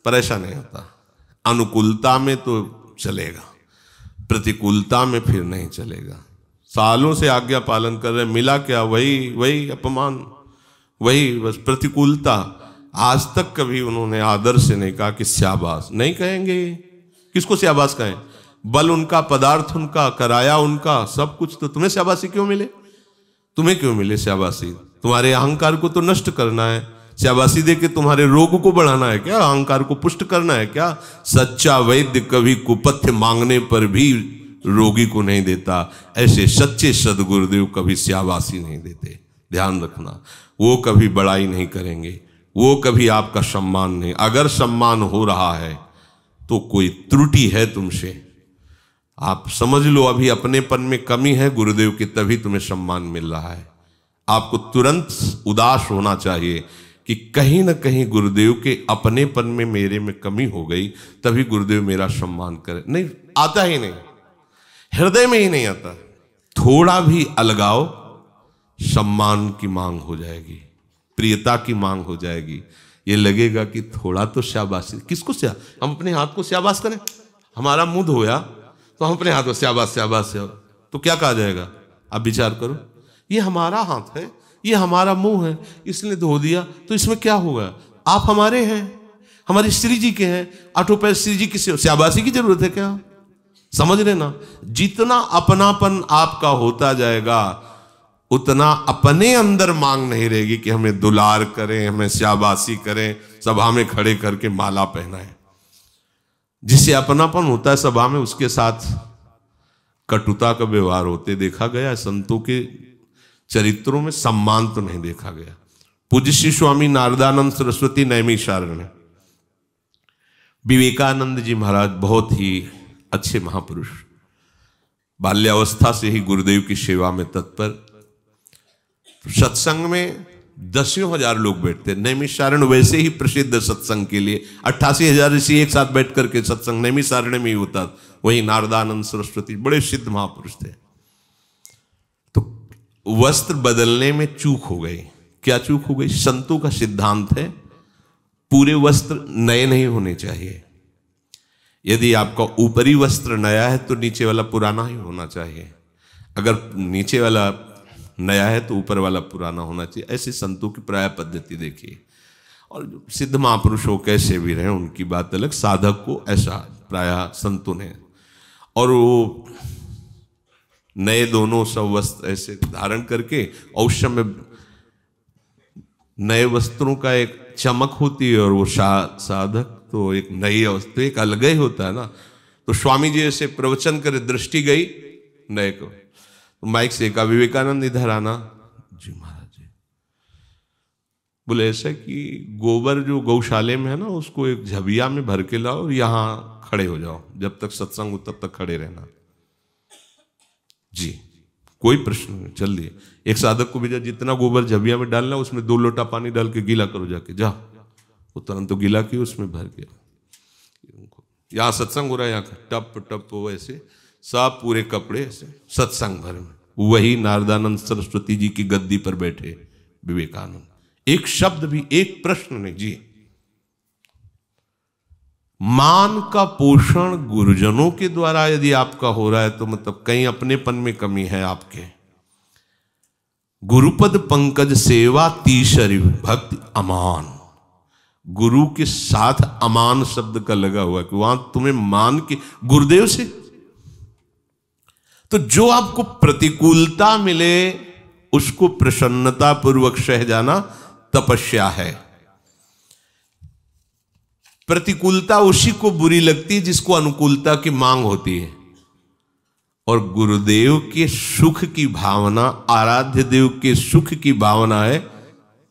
पर ऐसा नहीं होता। अनुकूलता में तो चलेगा, प्रतिकूलता में फिर नहीं चलेगा। सालों से आज्ञा पालन कर रहे, मिला क्या? वही अपमान, वही बस प्रतिकूलता। आज तक कभी उन्होंने आदर से नहीं कहा कि स्याबास, नहीं कहेंगे। किसको स्याबास कहें? बल उनका, पदार्थ उनका, कराया उनका, सब कुछ। तो तुम्हें स्याबासी क्यों मिले? तुम्हें क्यों मिले स्याबासी? तुम्हारे अहंकार को तो नष्ट करना है। स्याबासी दे के तुम्हारे रोग को बढ़ाना है क्या? अहंकार को पुष्ट करना है क्या? सच्चा वैद्य कभी कुपथ्य मांगने पर भी रोगी को नहीं देता, ऐसे सच्चे सदगुरुदेव कभी स्याबासी नहीं देते। ध्यान रखना, वो कभी बड़ाई नहीं करेंगे, वो कभी आपका सम्मान नहीं। अगर सम्मान हो रहा है तो कोई त्रुटि है तुमसे, आप समझ लो अभी अपनेपन में कमी है गुरुदेव की, तभी तुम्हें सम्मान मिल रहा है। आपको तुरंत उदास होना चाहिए कि कहीं ना कहीं गुरुदेव के अपनेपन में मेरे में कमी हो गई, तभी गुरुदेव मेरा सम्मान करे। नहीं आता ही नहीं, हृदय में ही नहीं आता। थोड़ा भी अलगाव सम्मान की मांग हो जाएगी, प्रियता की मांग हो जाएगी। ये लगेगा कि थोड़ा तो शाबाशी। किसको हम अपने हाथ को शाबाश करें? हमारा मुंह धोया तो हम अपने हाथ को शाबाश शाबाश, तो क्या कहा जाएगा? आप विचार करो, ये हमारा हाथ है, ये हमारा मुंह है, इसने धो दिया तो इसमें क्या होगा? आप हमारे हैं, हमारे श्री जी के हैं, आठों पैर श्री जी की शाबाशी की जरूरत है क्या? समझ लेना, जितना अपनापन आपका होता जाएगा उतना अपने अंदर मांग नहीं रहेगी कि हमें दुलार करें, हमें शाबाशी करें, सभा में खड़े करके माला पहनाएं। जिससे अपनापन होता है सभा में, उसके साथ कटुता का व्यवहार होते देखा गया। संतों के चरित्रों में सम्मान तो नहीं देखा गया। पूज्य श्री स्वामी नारदानंद सरस्वती नैमिषारण्य विवेकानंद जी महाराज बहुत ही अच्छे महापुरुष, बाल्यावस्था से ही गुरुदेव की सेवा में तत्पर। सत्संग में 10,000 लोग बैठते। नैमिषारण्य वैसे ही प्रसिद्ध सत्संग के लिए, 88,000 ऋषि एक साथ बैठ करके सत्संग नैमिषारण्य में ही होता। वही नारदानंद सरस्वती बड़े सिद्ध महापुरुष थे। तो वस्त्र बदलने में चूक हो गई। क्या चूक हो गई? संतों का सिद्धांत है पूरे वस्त्र नए नहीं होने चाहिए। यदि आपका ऊपरी वस्त्र नया है तो नीचे वाला पुराना ही होना चाहिए। अगर नीचे वाला नया है तो ऊपर वाला पुराना होना चाहिए। ऐसे संतों की प्राय पद्धति देखिए। और जो सिद्ध महापुरुष हो कैसे भी रहे, उनकी बात अलग। साधक को ऐसा प्राय संतों ने, और वो नए दोनों सब वस्त्र ऐसे धारण करके, और उस समय नए वस्त्रों का एक चमक होती है, और वो साधक तो एक नई वस्त्र एक अलग ही होता है ना। तो स्वामी जी ऐसे प्रवचन करे, दृष्टि गई नए को, तो माइक से कहा विवेकानंद इधर आना। जी महाराज जी। बोले ऐसा कि गोबर जो गौशाले में है ना, उसको एक झबिया में भर के लाओ और यहां खड़े हो जाओ, जब तक सत्संग हो तब तक खड़े रहना। जी कोई प्रश्न नहीं, चल दिए। एक साधक को भेजा, जितना गोबर झबिया में डालना उसमें 2 लोटा पानी डाल के गीला करो जाके, जा। वो तुरंत तो गीला किया, उसमें भर के। यहाँ सत्संग हो रहा है, यहाँ टप टप ऐसे सब पूरे कपड़े ऐसे सत्संग भर में। वही नारदानंद सरस्वती जी की गद्दी पर बैठे विवेकानंद। एक शब्द भी, एक प्रश्न नहीं। जी मान का पोषण गुरुजनों के द्वारा यदि आपका हो रहा है तो मतलब कहीं अपनेपन में कमी है आपके। गुरुपद पंकज सेवा तीसरी भक्ति अमान। गुरु के साथ अमान शब्द का लगा हुआ है कि वहां तुम्हें मान के गुरुदेव से। तो जो आपको प्रतिकूलता मिले उसको प्रसन्नता पूर्वक सह जाना तपस्या है। प्रतिकूलता उसी को बुरी लगती है जिसको अनुकूलता की मांग होती है। और गुरुदेव के सुख की भावना, आराध्य देव के सुख की भावना है,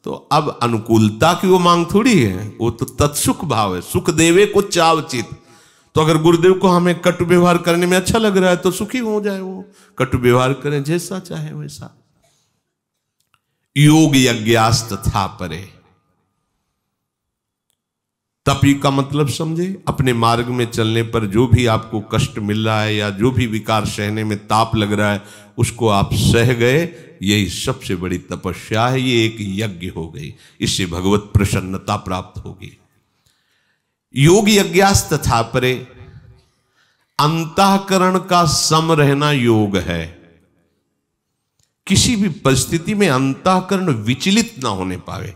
तो अब अनुकूलता की वो मांग थोड़ी है, वो तो तत्सुख भाव है। सुख देवे को चावचित। तो अगर गुरुदेव को हमें कटु व्यवहार करने में अच्छा लग रहा है तो सुखी हो जाए, वो कटु व्यवहार करें, जैसा चाहे वैसा। योग यज्ञास तथा परे। तपी का मतलब समझे, अपने मार्ग में चलने पर जो भी आपको कष्ट मिल रहा है या जो भी विकार सहने में ताप लग रहा है उसको आप सह गए, यही सबसे बड़ी तपस्या है। ये एक यज्ञ हो गई, इससे भगवत प्रसन्नता प्राप्त होगी। योग यज्ञास तथा परे। अंतःकरण का सम रहना योग है। किसी भी परिस्थिति में अंतःकरण विचलित ना होने पावे।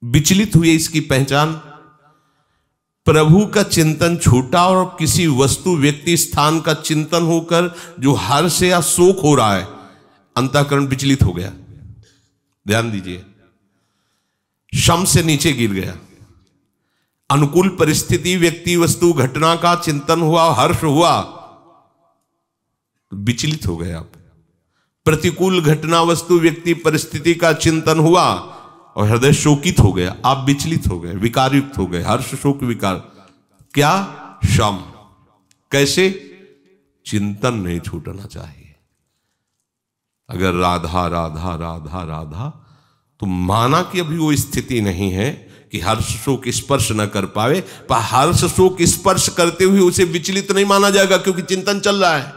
विचलित हुए इसकी पहचान, प्रभु का चिंतन छूटा और किसी वस्तु व्यक्ति स्थान का चिंतन होकर जो हर्ष या शोक हो रहा है, अंतःकरण विचलित हो गया। ध्यान दीजिए, शम से नीचे गिर गया। अनुकूल परिस्थिति व्यक्ति वस्तु घटना का चिंतन हुआ, हर्ष हुआ, तो विचलित हो गए आप। प्रतिकूल घटना वस्तु व्यक्ति परिस्थिति का चिंतन हुआ और हृदय शोकित हो गया, आप विचलित हो गए, विकारयुक्त हो गए। हर्ष शोक विकार, क्या? शम। कैसे? चिंतन नहीं छूटना चाहिए। अगर राधा राधा राधा राधा, तो माना कि अभी वो स्थिति नहीं है कि हर्ष शोक स्पर्श न कर पावे, पर हर्ष शोक स्पर्श करते हुए उसे विचलित नहीं माना जाएगा, क्योंकि चिंतन चल रहा है,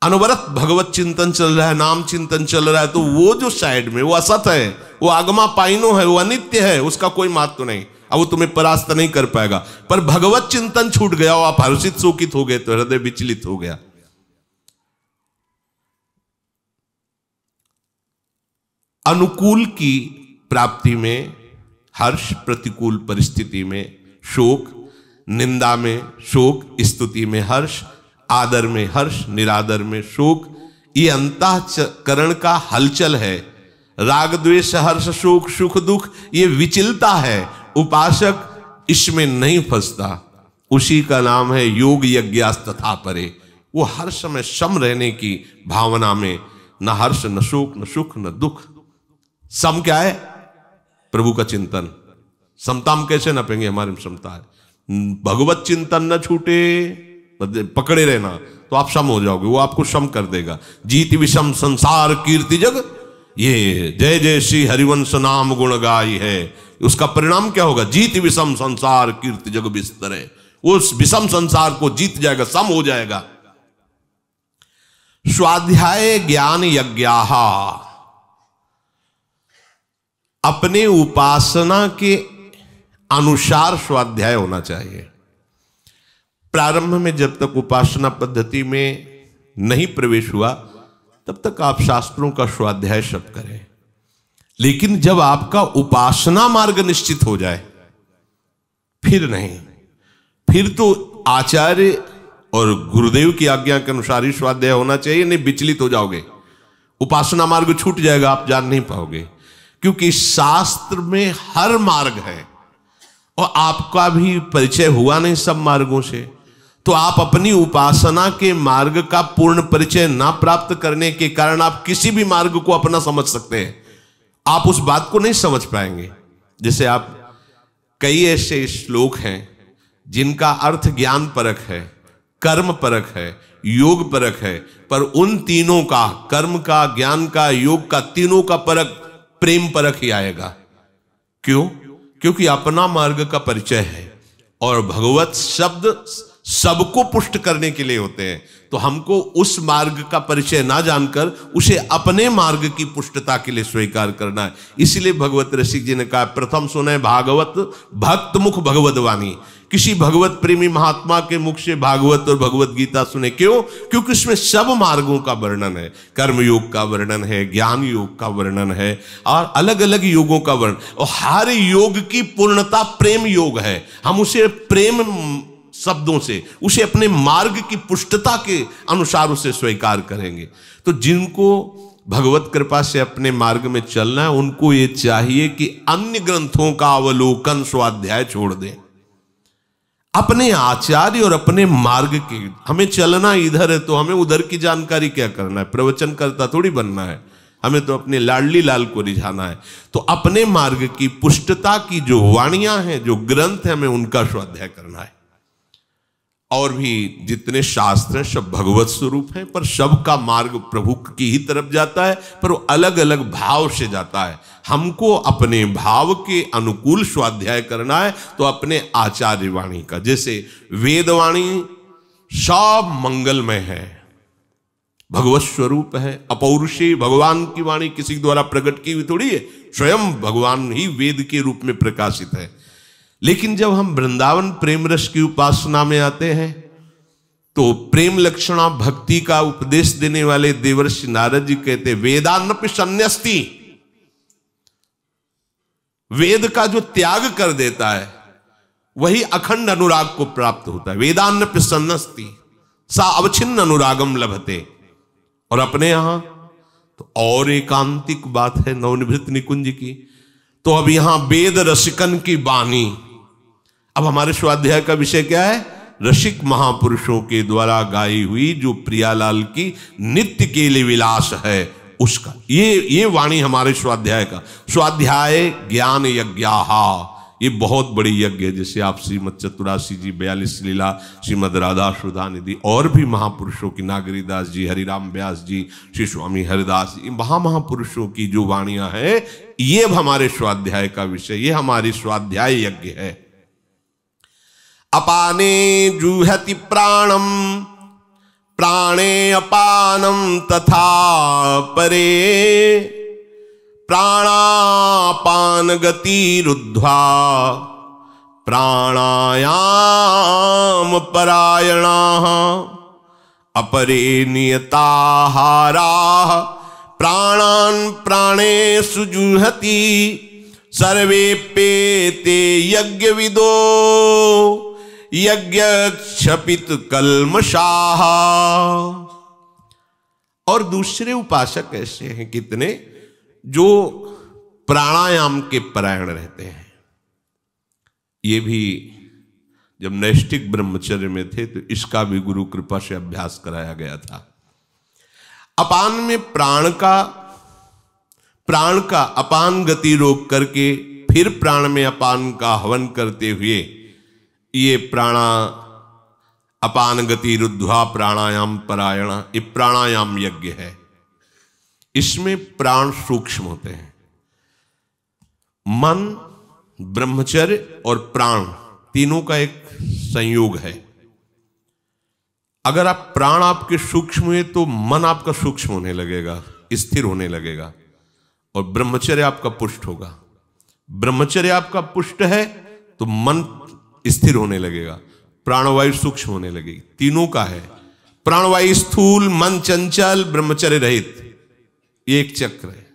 अनवरत भगवत चिंतन चल रहा है, नाम चिंतन चल रहा है। तो वो जो साइड में वो असत है, वो आगमा पाइनो है, वो अनित्य है, उसका कोई महत्व नहीं। अब वो तुम्हें परास्त नहीं कर पाएगा। पर भगवत चिंतन छूट गया और आप हर्षित शोकित हो गए तो हृदय विचलित हो गया। अनुकूल की प्राप्ति में हर्ष, प्रतिकूल परिस्थिति में शोक, निंदा में शोक, स्तुति में हर्ष, आदर में हर्ष, निरादर में शोक, ये अंतःकरण का हलचल है। राग द्वेष हर्ष शोक सुख दुख ये विचलता है। उपासक इसमें नहीं फंसता, उसी का नाम है योग यज्ञास तथा परे। वो हर समय सम रहने की भावना में, न हर्ष न शोक न सुख न दुख। सम क्या है? प्रभु का चिंतन। समता हम कैसे नापेंगे? हमारे में समता है। भगवत चिंतन न छूटे, पकड़े रहना, तो आप सम हो जाओगे, वो आपको सम कर देगा। जीत विषम संसार कीर्ति जग, ये जय जय श्री हरिवंश नाम गुण गाई है, उसका परिणाम क्या होगा? जीत विषम संसार कीर्ति जग बिस्तरे, वो उस विषम संसार को जीत जाएगा, सम हो जाएगा। स्वाध्याय ज्ञान यज्ञाः, अपने उपासना के अनुसार स्वाध्याय होना चाहिए। प्रारंभ में जब तक उपासना पद्धति में नहीं प्रवेश हुआ तब तक आप शास्त्रों का स्वाध्याय सब करें, लेकिन जब आपका उपासना मार्ग निश्चित हो जाए फिर नहीं, फिर तो आचार्य और गुरुदेव की आज्ञा के अनुसार ही स्वाध्याय होना चाहिए, नहीं विचलित हो जाओगे, उपासना मार्ग छूट जाएगा, आप जान नहीं पाओगे। क्योंकि शास्त्र में हर मार्ग है और आपका भी परिचय हुआ नहीं सब मार्गों से, तो आप अपनी उपासना के मार्ग का पूर्ण परिचय ना प्राप्त करने के कारण आप किसी भी मार्ग को अपना समझ सकते हैं, आप उस बात को नहीं समझ पाएंगे। जैसे आप कई ऐसे श्लोक हैं जिनका अर्थ ज्ञान परक है, कर्म परक है, योग परक है, पर उन तीनों का, कर्म का, ज्ञान का, योग का, तीनों का परक प्रेम परक ही आएगा। क्यों? क्योंकि अपना मार्ग का परिचय है और भगवत शब्द सबको पुष्ट करने के लिए होते हैं, तो हमको उस मार्ग का परिचय ना जानकर उसे अपने मार्ग की पुष्टता के लिए स्वीकार करना है। इसलिए भगवत रसिक जी ने कहा, प्रथम सुने भागवत भक्त मुख भगवत वाणी, किसी भगवत प्रेमी महात्मा के मुख से भागवत और भगवत गीता सुने। क्यों? क्योंकि इसमें सब मार्गों का वर्णन है, कर्म योग का वर्णन है, ज्ञान योग का वर्णन है और अलग अलग योगों का वर्णन, और हर योग की पूर्णता प्रेम योग है। हम उसे प्रेम शब्दों से, उसे अपने मार्ग की पुष्टता के अनुसार उसे स्वीकार करेंगे। तो जिनको भगवत कृपा से अपने मार्ग में चलना है उनको ये चाहिए कि अन्य ग्रंथों का अवलोकन स्वाध्याय छोड़ दें, अपने आचार्य और अपने मार्ग की, हमें चलना इधर है तो हमें उधर की जानकारी क्या करना है, प्रवचन करता थोड़ी बनना है, हमें तो अपने लाडली लाल को रिझाना है। तो अपने मार्ग की पुष्टता की जो वाणियां हैं, जो ग्रंथ हैं, हमें उनका स्वाध्याय करना है। और भी जितने शास्त्र हैं सब भगवत स्वरूप हैं, पर सबका मार्ग प्रभु की ही तरफ जाता है, पर वो अलग अलग भाव से जाता है। हमको अपने भाव के अनुकूल स्वाध्याय करना है, तो अपने आचार्य वाणी का, जैसे वेदवाणी सब मंगलमय है, भगवत स्वरूप है, अपौरुषेय भगवान की वाणी किसी द्वारा प्रकट की हुई थोड़ी है, स्वयं भगवान ही वेद के रूप में प्रकाशित है। लेकिन जब हम वृंदावन प्रेम रस की उपासना में आते हैं तो प्रेम लक्षणा भक्ति का उपदेश देने वाले देवर्षि नारद जी कहते, वेदान्नपि सन्न्यस्ति, वेद का जो त्याग कर देता है वही अखंड अनुराग को प्राप्त होता है। वेदान्नपि सन्न्यस्ति सा अवच्छिन्न अनुरागम लभते। और अपने यहां तो और एकांतिक बात है नवनिभृत निकुंज की, तो अब यहां वेद रसिकन की बानी, अब हमारे स्वाध्याय का विषय क्या है? रसिक महापुरुषों के द्वारा गाई हुई जो प्रियालाल की नित्य के लिए विलास है उसका, ये वाणी हमारे स्वाध्याय का। स्वाध्याय ज्ञान यज्ञाः, ये बहुत बड़ी यज्ञ है। जैसे आप श्रीमद चतुरासी जी, 42 लीला, श्रीमद राधा सुधा निधि, और भी महापुरुषों की, नागरीदास जी, हरिराम व्यास जी, श्री स्वामी हरिदास जी, महापुरुषों की जो वाणियां हैं, ये हमारे स्वाध्याय का विषय, ये हमारी स्वाध्याय यज्ञ है। अपाने जुहति प्राणम प्राणे अपानम तथा परे प्राणापान गतिरुद्ध्वा प्राणायाम परायणाः अपरे नियताहाराः प्राणान् प्राणेषु जुहति सर्वेप्येते यज्ञविदो यज्ञ क्षपित कल्मषाः। और दूसरे उपासक ऐसे हैं कितने जो प्राणायाम के परायण रहते हैं। ये भी जब नैष्ठिक ब्रह्मचर्य में थे तो इसका भी गुरु कृपा से अभ्यास कराया गया था। अपान में प्राण का अपान गति रोक करके फिर प्राण में अपान का हवन करते हुए ये प्राणा अपान गति रुद्ध्वा प्राणायाम परायण, ये प्राणायाम यज्ञ है। इसमें प्राण सूक्ष्म होते हैं। मन, ब्रह्मचर्य और प्राण तीनों का एक संयोग है। अगर आप प्राण आपके सूक्ष्म हुए तो मन आपका सूक्ष्म होने लगेगा, स्थिर होने लगेगा, और ब्रह्मचर्य आपका पुष्ट होगा। ब्रह्मचर्य आपका पुष्ट है तो मन स्थिर होने लगेगा, प्राणवायु सूक्ष्म होने लगेगी। तीनों का है। प्राणवायु स्थूल, मन चंचल, ब्रह्मचर्य रहित, ये एक चक्र है।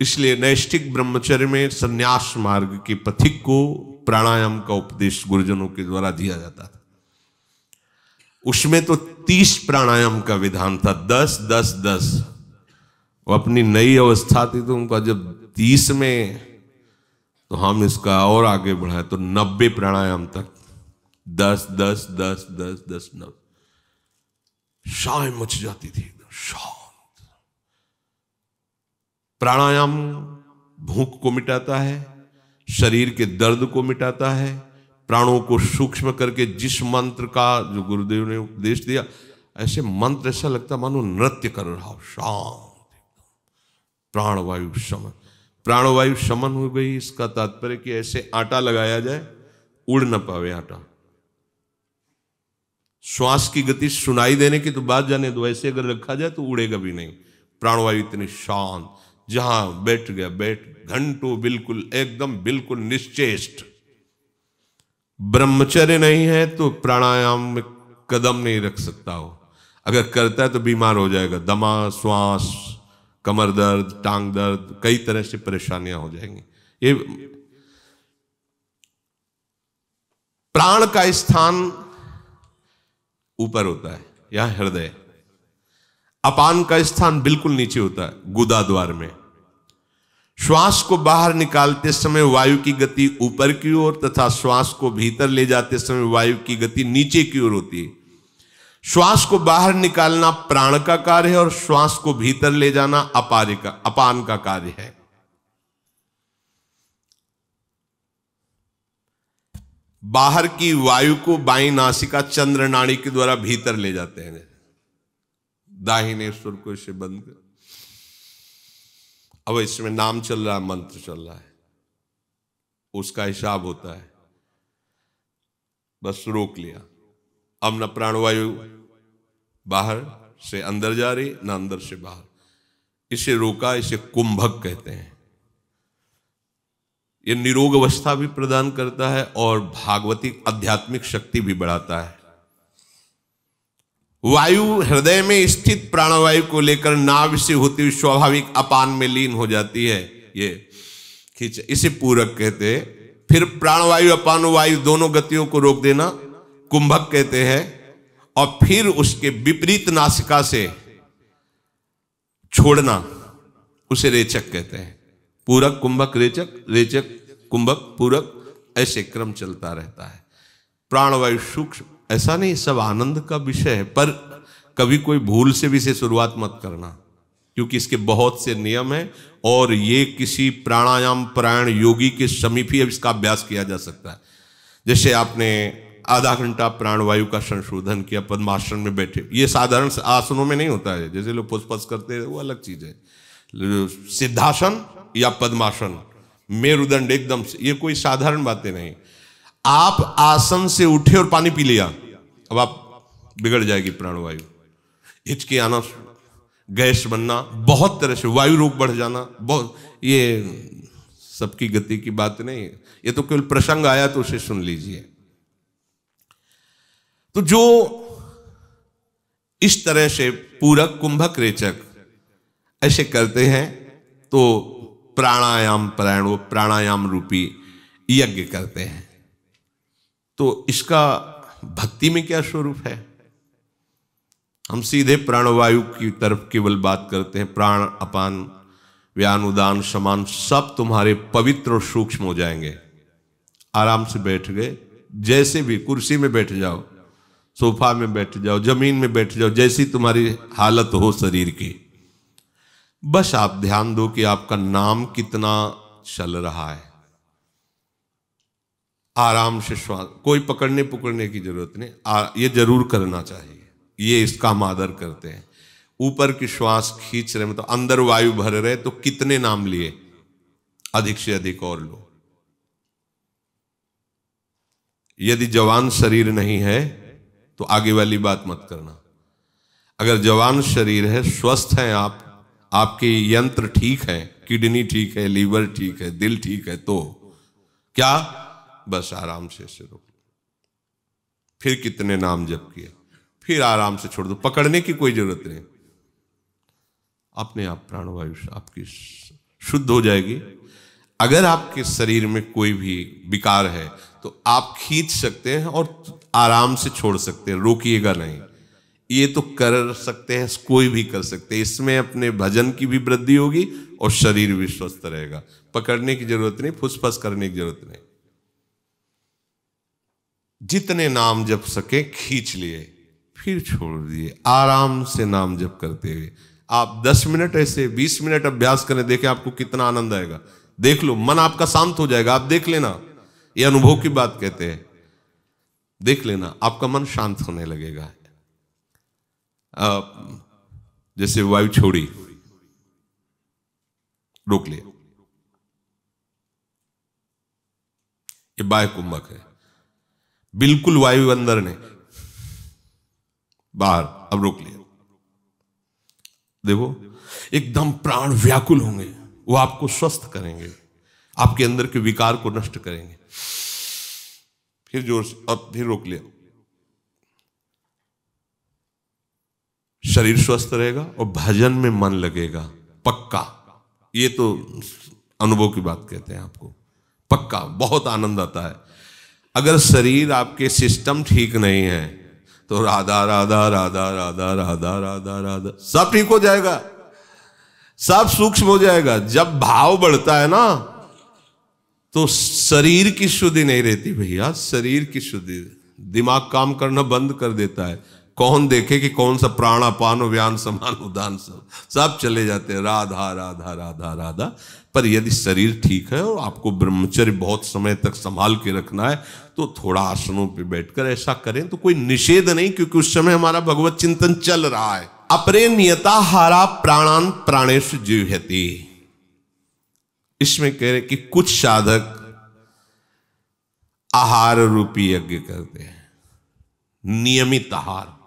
इसलिए नैष्ठिक ब्रह्मचर्य में संन्यास मार्ग के पथिक को प्राणायाम का उपदेश गुरुजनों के द्वारा दिया जाता था। उसमें तो 30 प्राणायाम का विधान था, 10 10 10। वो अपनी नई अवस्था थी तो उनका जब 30 में, तो हम इसका और आगे बढ़ाए तो 90 प्राणायाम तक, 10 10 10 10 10 9। शाय मच जाती थी, शांत। प्राणायाम भूख को मिटाता है, शरीर के दर्द को मिटाता है, प्राणों को सूक्ष्म करके जिस मंत्र का जो गुरुदेव ने उपदेश दिया, ऐसे मंत्र ऐसा लगता मानो नृत्य कर रहा हो, शांत। प्राणवायु शमन, प्राणवायु शमन हो गई। इसका तात्पर्य कि ऐसे आटा लगाया जाए उड़ न पावे आटा। श्वास की गति सुनाई देने की तो बात जाने दो, ऐसे अगर रखा जाए तो उड़ेगा भी नहीं। प्राणवायु इतनी शांत, जहां बैठ गया बैठ, घंटों बिल्कुल एकदम बिल्कुल निश्चेष्ट। ब्रह्मचर्य नहीं है तो प्राणायाम में कदम नहीं रख सकता हो। अगर करता है तो बीमार हो जाएगा, दमा, श्वास, कमर दर्द, टांग दर्द, कई तरह से परेशानियां हो जाएंगी। ये प्राण का स्थान ऊपर होता है, यहां हृदय। अपान का स्थान बिल्कुल नीचे होता है, गुदा द्वार में। श्वास को बाहर निकालते समय वायु की गति ऊपर की ओर तथा श्वास को भीतर ले जाते समय वायु की गति नीचे की ओर होती है। श्वास को बाहर निकालना प्राण का कार्य है और श्वास को भीतर ले जाना अपान का कार्य है। बाहर की वायु को बाईं नासिका चंद्र नाड़ी के द्वारा भीतर ले जाते हैं। दाहिने सुर को इसे बंद कर। अब इसमें नाम चल रहा है, मंत्र चल रहा है, उसका हिसाब होता है, बस रोक लिया। अब न प्राणवायु बाहर से अंदर जा रही, न अंदर से बाहर, इसे रोका। इसे कुंभक कहते हैं। यह निरोग अवस्था भी प्रदान करता है और भागवतिक आध्यात्मिक शक्ति भी बढ़ाता है। वायु हृदय में स्थित प्राणवायु को लेकर नाभ से होती हुई स्वाभाविक अपान में लीन हो जाती है। ये खींच, इसे पूरक कहते हैं। फिर प्राणवायु अपान वायु दोनों गतियों को रोक देना कुंभक कहते हैं, और फिर उसके विपरीत नासिका से छोड़ना उसे रेचक कहते हैं। पूरक, कुंभक, रेचक, रेचक, कुंभक, पूरक, ऐसे क्रम चलता रहता है। प्राणवायु सूक्ष्म, ऐसा नहीं सब आनंद का विषय है, पर कभी कोई भूल से भी इसे शुरुआत मत करना, क्योंकि इसके बहुत से नियम हैं और ये किसी प्राणायाम परायण योगी के समीप ही अब इसका अभ्यास किया जा सकता है। जैसे आपने आधा घंटा प्राणवायु का संशोधन किया, पद्मासन में बैठे, ये साधारण आसनों में नहीं होता है। जैसे लोग पुष्पस करते हैं वो अलग चीज है। सिद्धासन या पद्मासन, मेरुदंड एकदम से, ये कोई साधारण बातें नहीं। आप आसन से उठे और पानी पी लिया, अब आप बिगड़ जाएगी प्राणवायु। हिचकी आना, गैस बनना, बहुत तरह से वायु रोग बढ़ जाना, बहुत, ये सबकी गति की बात नहीं है। ये तो केवल प्रसंग आया तो उसे सुन लीजिए। तो जो इस तरह से पूरक, कुंभक, रेचक ऐसे करते हैं तो प्राणायाम परायण, वो प्राणायाम रूपी यज्ञ करते हैं। तो इसका भक्ति में क्या स्वरूप है? हम सीधे प्राणवायु की तरफ केवल बात करते हैं। प्राण, अपान, व्यान, उदान, समान सब तुम्हारे पवित्र और सूक्ष्म हो जाएंगे। आराम से बैठ गए, जैसे भी कुर्सी में बैठ जाओ, सोफा में बैठ जाओ, जमीन में बैठ जाओ, जैसी तुम्हारी हालत हो शरीर की, बस आप ध्यान दो कि आपका नाम कितना चल रहा है। आराम से श्वास, कोई पकड़ने पकड़ने की जरूरत नहीं, ये जरूर करना चाहिए। ये इसका हम आदर करते हैं। ऊपर की श्वास खींच रहे, मतलब अंदर वायु भर रहे, तो कितने नाम लिए, अधिक से अधिक और लो। यदि जवान शरीर नहीं है तो आगे वाली बात मत करना। अगर जवान शरीर है, स्वस्थ हैं आप, आपके यंत्र ठीक है, किडनी ठीक है, लीवर ठीक है, दिल ठीक है, तो क्या, बस आराम से रोक। फिर कितने नाम जप किए, फिर आराम से छोड़ दो, पकड़ने की कोई जरूरत नहीं। अपने आप प्राणवायु आपकी शुद्ध हो जाएगी। अगर आपके शरीर में कोई भी विकार है तो आप खींच सकते हैं और आराम से छोड़ सकते हैं, रोकिएगा नहीं। ये तो कर सकते हैं, कोई भी कर सकते हैं। इसमें अपने भजन की भी वृद्धि होगी और शरीर भी स्वस्थ रहेगा। पकड़ने की जरूरत नहीं, फुसफस करने की जरूरत नहीं। जितने नाम जप सके खींच लिए, फिर छोड़ दिए, आराम से नाम जप करते हुए आप 10 मिनट ऐसे 20 मिनट अभ्यास करें, देखें आपको कितना आनंद आएगा। देख लो, मन आपका शांत हो जाएगा। आप देख लेना, ये अनुभव की बात कहते हैं। देख लेना, आपका मन शांत होने लगेगा। जैसे वायु छोड़ी, रोक लिया, ये बाह्य कुंभक है, बिल्कुल वायु अंदर नहीं, बाहर। अब रोक लिया, देखो एकदम प्राण व्याकुल होंगे, वो आपको स्वस्थ करेंगे, आपके अंदर के विकार को नष्ट करेंगे। फिर जोर से, अब फिर रोक लिया, शरीर स्वस्थ रहेगा और भजन में मन लगेगा पक्का। ये तो अनुभव की बात कहते हैं आपको, पक्का बहुत आनंद आता है। अगर शरीर आपके सिस्टम ठीक नहीं है तो राधा राधा राधा राधा राधा राधा राधा सब ठीक हो जाएगा, सब सूक्ष्म हो जाएगा। जब भाव बढ़ता है ना तो शरीर की शुद्धि नहीं रहती भैया, शरीर की शुद्धि, दिमाग काम करना बंद कर देता है। कौन देखे कि कौन सा प्राणापान व्यान समान उदान सब चले जाते हैं, राधा राधा राधा राधा। पर यदि शरीर ठीक है और आपको ब्रह्मचर्य बहुत समय तक संभाल के रखना है तो थोड़ा आसनों पे बैठकर ऐसा करें तो कोई निषेध नहीं, क्योंकि उस समय हमारा भगवत चिंतन चल रहा है। अपरे नियताहारा प्राणान प्राणेश जीवयति। इसमें कह रहे कि कुछ साधक आहार रूपी यज्ञ करते हैं, नियमित आहार।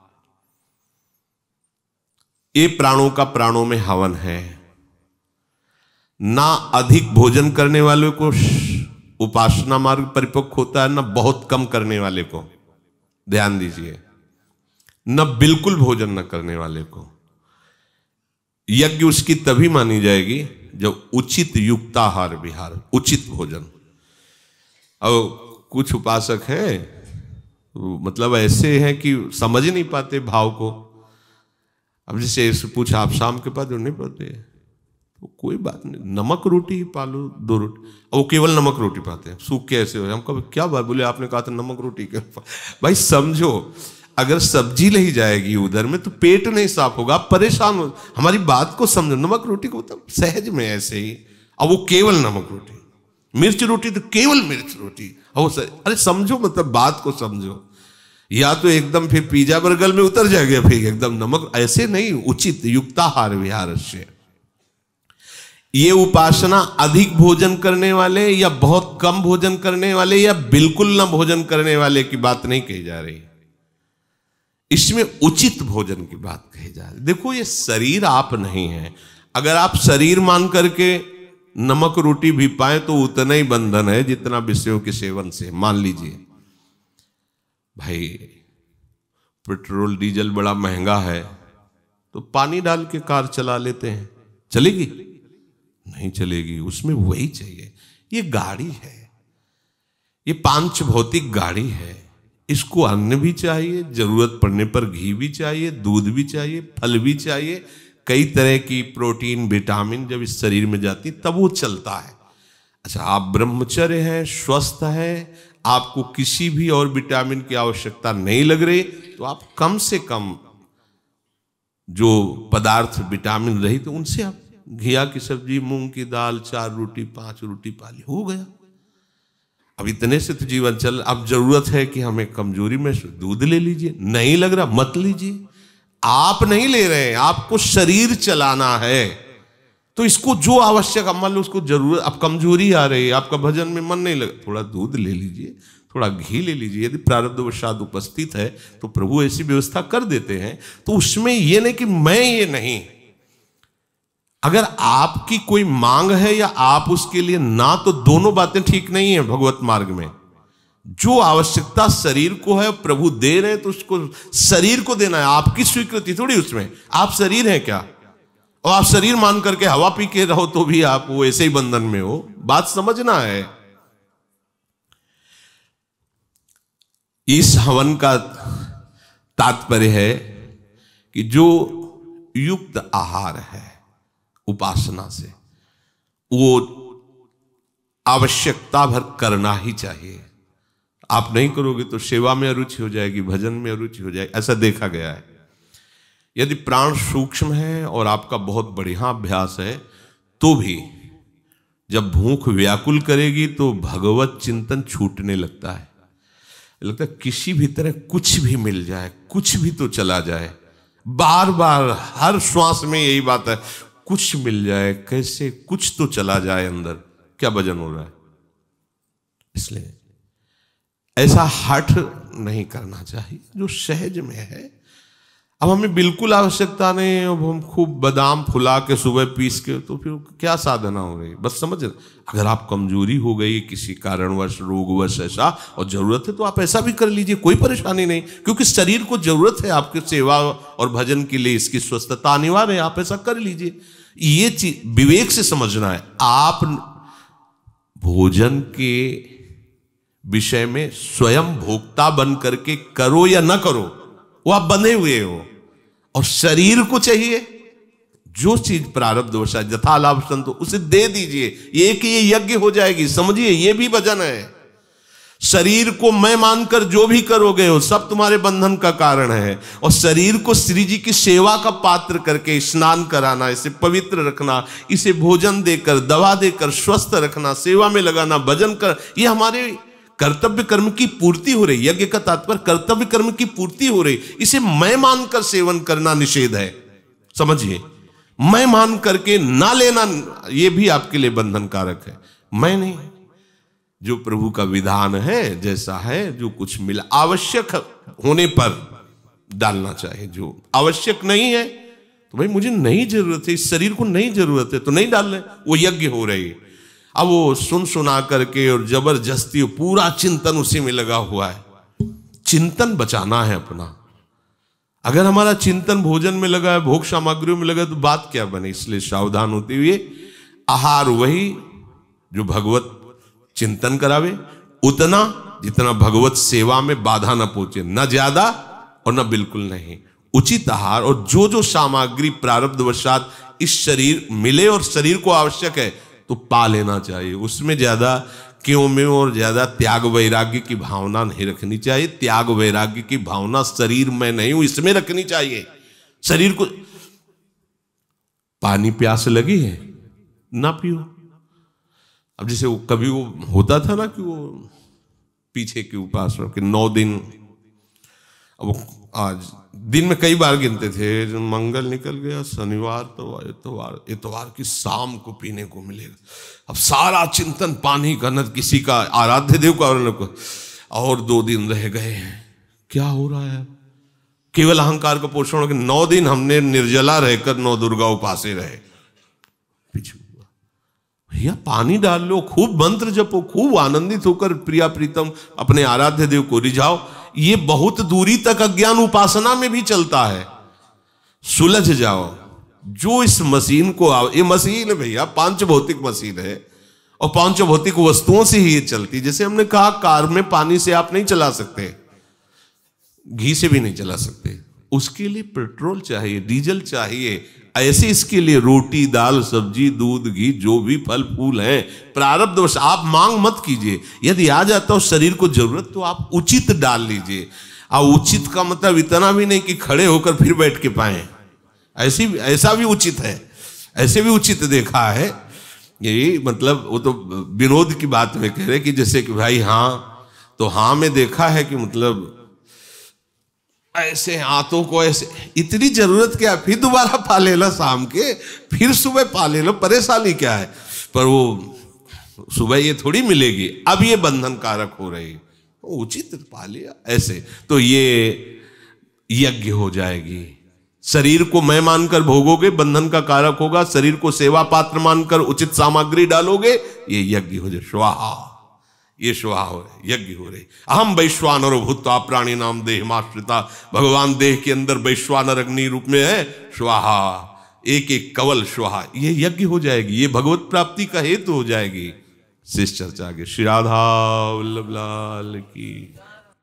ये प्राणों का प्राणों में हवन है। ना अधिक भोजन करने वाले को उपासना मार्ग परिपक्व होता है, ना बहुत कम करने वाले को, ध्यान दीजिए, न बिल्कुल भोजन न करने वाले को। यज्ञ उसकी तभी मानी जाएगी जब उचित युक्ताहार विहार, उचित भोजन। अब कुछ उपासक हैं, मतलब ऐसे हैं कि समझ ही नहीं पाते भाव को। अब जैसे पूछा आप शाम के बाद जो नहीं पाते तो कोई बात नहीं, नमक रोटी पालो 2 रोटी, और वो केवल नमक रोटी पाते हैं, सूख के ऐसे हो। हम कब क्या बात बोले, आपने कहा था नमक रोटी के। भाई समझो, अगर सब्जी नहीं जाएगी उधर में तो पेट नहीं साफ होगा, आप परेशान हो। हमारी बात को समझो, नमक रोटी को मतलब सहज में ऐसे ही, अब वो केवल नमक रोटी, मिर्च रोटी तो केवल मिर्च रोटी, अरे समझो, मतलब बात को समझो। या तो एकदम फिर पिज्जा बर्गर में उतर जाएगा, फिर एकदम नमक, ऐसे नहीं। उचित युक्ताहार विहार से ये उपासना अधिक भोजन करने वाले या बहुत कम भोजन करने वाले या बिल्कुल न भोजन करने वाले की बात नहीं कही जा रही, इसमें उचित भोजन की बात कही जा रही। देखो ये शरीर आप नहीं है। अगर आप शरीर मान करके नमक रोटी भी पाए तो उतना ही बंधन है जितना विषयों के सेवन से। मान लीजिए भाई पेट्रोल डीजल बड़ा महंगा है तो पानी डाल के कार चला लेते हैं, चलेगी? नहीं चलेगी, उसमें वही चाहिए। ये गाड़ी है, ये पांच भौतिक गाड़ी है, इसको अन्न भी चाहिए, जरूरत पड़ने पर घी भी चाहिए, दूध भी चाहिए, फल भी चाहिए, कई तरह की प्रोटीन विटामिन जब इस शरीर में जाती तब वो चलता है। अच्छा, आप ब्रह्मचर्य हैं, स्वस्थ हैं, आपको किसी भी और विटामिन की आवश्यकता नहीं लग रही तो आप कम से कम जो पदार्थ विटामिन रही तो उनसे आप घिया की सब्जी, मूंग की दाल, 4 रोटी 5 रोटी पाली, हो गया। अब इतने से तो जीवन चल, अब जरूरत है कि हमें कमजोरी में दूध ले लीजिए, नहीं लग रहा मत लीजिए। आप नहीं ले रहे हैं, आपको शरीर चलाना है, तो इसको जो आवश्यक, मान लो उसको जरूरत, अब कमजोरी आ रही है, आपका भजन में मन नहीं लग, थोड़ा दूध ले लीजिए, थोड़ा घी ले लीजिए। यदि प्रारब्धवशात उपस्थित है तो प्रभु ऐसी व्यवस्था कर देते हैं। तो उसमें ये नहीं कि मैं ये नहीं, अगर आपकी कोई मांग है या आप उसके लिए ना, तो दोनों बातें ठीक नहीं है भगवत मार्ग में। जो आवश्यकता शरीर को है प्रभु दे रहे हैं, तो उसको शरीर को देना है, आपकी स्वीकृति थोड़ी उसमें। आप शरीर हैं क्या, और आप शरीर मान करके हवा पी के रहो तो भी आप वो ऐसे ही बंधन में हो, बात समझना है। इस हवन का तात्पर्य है कि जो युक्त आहार है उपासना से, वो आवश्यकता भर करना ही चाहिए। आप नहीं करोगे तो सेवा में अरुचि हो जाएगी, भजन में अरुचि हो जाएगी, ऐसा देखा गया है। यदि प्राण सूक्ष्म है और आपका बहुत बढ़िया अभ्यास है, तो भी जब भूख व्याकुल करेगी तो भगवत चिंतन छूटने लगता है। लगता है किसी भी तरह कुछ भी मिल जाए, कुछ भी तो चला जाए। बार बार हर श्वास में यही बात है, कुछ मिल जाए, कैसे कुछ तो चला जाए अंदर। क्या भजन हो रहा है? इसलिए ऐसा हठ नहीं करना चाहिए, जो सहज में है। अब हमें बिल्कुल आवश्यकता नहीं, अब हम खूब बादाम फुला के सुबह पीस के, तो फिर क्या साधना हो रही? बस समझ, अगर आप कमजोरी हो गई किसी कारणवश, रोगवश ऐसा, और जरूरत है तो आप ऐसा भी कर लीजिए, कोई परेशानी नहीं, क्योंकि शरीर को जरूरत है आपकी सेवा और भजन के लिए, इसकी स्वस्थता अनिवार्य है, आप ऐसा कर लीजिए। ये चीज विवेक से समझना है। आप भोजन के विषय में स्वयं भोक्ता बन करके करो या ना करो, वो आप बंधे हुए हो। और शरीर को चाहिए जो चीज प्रारब्धवशात यथा लाभ संतो, उसे दे दीजिए, ये कि ये यज्ञ हो जाएगी। समझिए, ये भी भजन है। शरीर को मैं मानकर जो भी करोगे हो सब तुम्हारे बंधन का कारण है। और शरीर को श्री जी की सेवा का पात्र करके स्नान कराना, इसे पवित्र रखना, इसे भोजन देकर, दवा देकर स्वस्थ रखना, सेवा में लगाना, भजन कर, ये हमारे कर्तव्य कर्म की पूर्ति हो रही। यज्ञ का तात्पर्य कर्तव्य कर्म की पूर्ति हो रही। इसे मैं मानकर सेवन करना निषेध है। समझिए, मैं मान करके ना लेना, यह भी आपके लिए बंधन कारक है। मैं नहीं, जो प्रभु का विधान है जैसा है, जो कुछ मिला आवश्यक होने पर डालना चाहिए। जो आवश्यक नहीं है तो भाई मुझे नहीं जरूरत है, इस शरीर को नहीं जरूरत है तो नहीं डाल रहे, वो यज्ञ हो रही। अब वो सुन सुना करके और जबरदस्ती पूरा चिंतन उसी में लगा हुआ है। चिंतन बचाना है अपना। अगर हमारा चिंतन भोजन में लगा है, भोग सामग्रियों में लगा है, तो बात क्या बने। इसलिए सावधान होते हुए आहार वही जो भगवत चिंतन करावे, उतना जितना भगवत सेवा में बाधा न पहुंचे, न ज्यादा और न बिल्कुल नहीं। उचित आहार और जो जो सामग्री प्रारब्धवशात इस शरीर मिले और शरीर को आवश्यक है तो पा लेना चाहिए। उसमें ज्यादा क्यों में और ज्यादा त्याग वैराग्य की भावना नहीं रखनी चाहिए। त्याग वैराग्य की भावना शरीर में नहीं हूं इसमें रखनी चाहिए। शरीर को पानी प्यास लगी है ना पियो। अब जैसे वो कभी वो होता था ना कि वो पीछे के उपास के 9 दिन, अब आज दिन में कई बार गिनते थे, मंगल निकल गया, शनिवार तो इतवार की शाम को पीने को मिलेगा। अब सारा चिंतन पानी का, न किसी का आराध्य देव का, और 2 दिन रह गए हैं। क्या हो रहा है? केवल अहंकार का पोषण हो कि 9 दिन हमने निर्जला रहकर 9 दुर्गा उपासे रहे। पीछे भैया पानी डाल लो, खूब मंत्र जपो, खूब आनंदित होकर प्रिया प्रीतम अपने आराध्य देव को रिझाओ। ये बहुत दूरी तक अज्ञान उपासना में भी चलता है। सुलझ जाओ। जो इस मशीन को, ये मशीन है भैया, 5 भौतिक मशीन है और 5 भौतिक वस्तुओं से ही ये चलती। जैसे हमने कहा, कार में पानी से आप नहीं चला सकते, घी से भी नहीं चला सकते, उसके लिए पेट्रोल चाहिए, डीजल चाहिए। ऐसे इसके लिए रोटी दाल सब्जी दूध घी जो भी फल फूल है प्रारब्धवश आप मांग मत कीजिए। यदि आ जाता हो शरीर को जरूरत तो आप उचित डाल लीजिए। और उचित का मतलब इतना भी नहीं कि खड़े होकर फिर बैठ के पाए, ऐसा भी उचित है, ऐसे भी उचित देखा है यही मतलब वो तो विनोद की बात में कह रहे कि जैसे कि भाई हाँ, तो हाँ में देखा है कि मतलब ऐसे हाथों को ऐसे, इतनी जरूरत क्या, फिर दोबारा पा ले लो शाम के, फिर सुबह पा ले लो, परेशानी क्या है। पर वो सुबह ये थोड़ी मिलेगी, अब ये बंधन कारक हो रही, उचित पा लिया ऐसे, तो ये यज्ञ हो जाएगी। शरीर को मैं मानकर भोगोगे, बंधन का कारक होगा। शरीर को सेवा पात्र मानकर उचित सामग्री डालोगे, ये यज्ञ हो जाए। स्वाहा, ये स्वाहा हो रहे, यज्ञ हो रही। अहम वैश्वानरो भूत्वा प्राणी नाम देहमाश्रिता, भगवान देह के अंदर वैश्वानर अग्नि रूप में है। स्वाहा, एक एक कवल स्वाहा, ये यज्ञ हो जाएगी, ये भगवत प्राप्ति का हेतु हो जाएगी। शेष चर्चा आगे। श्री राधा वल्लभ लाल की।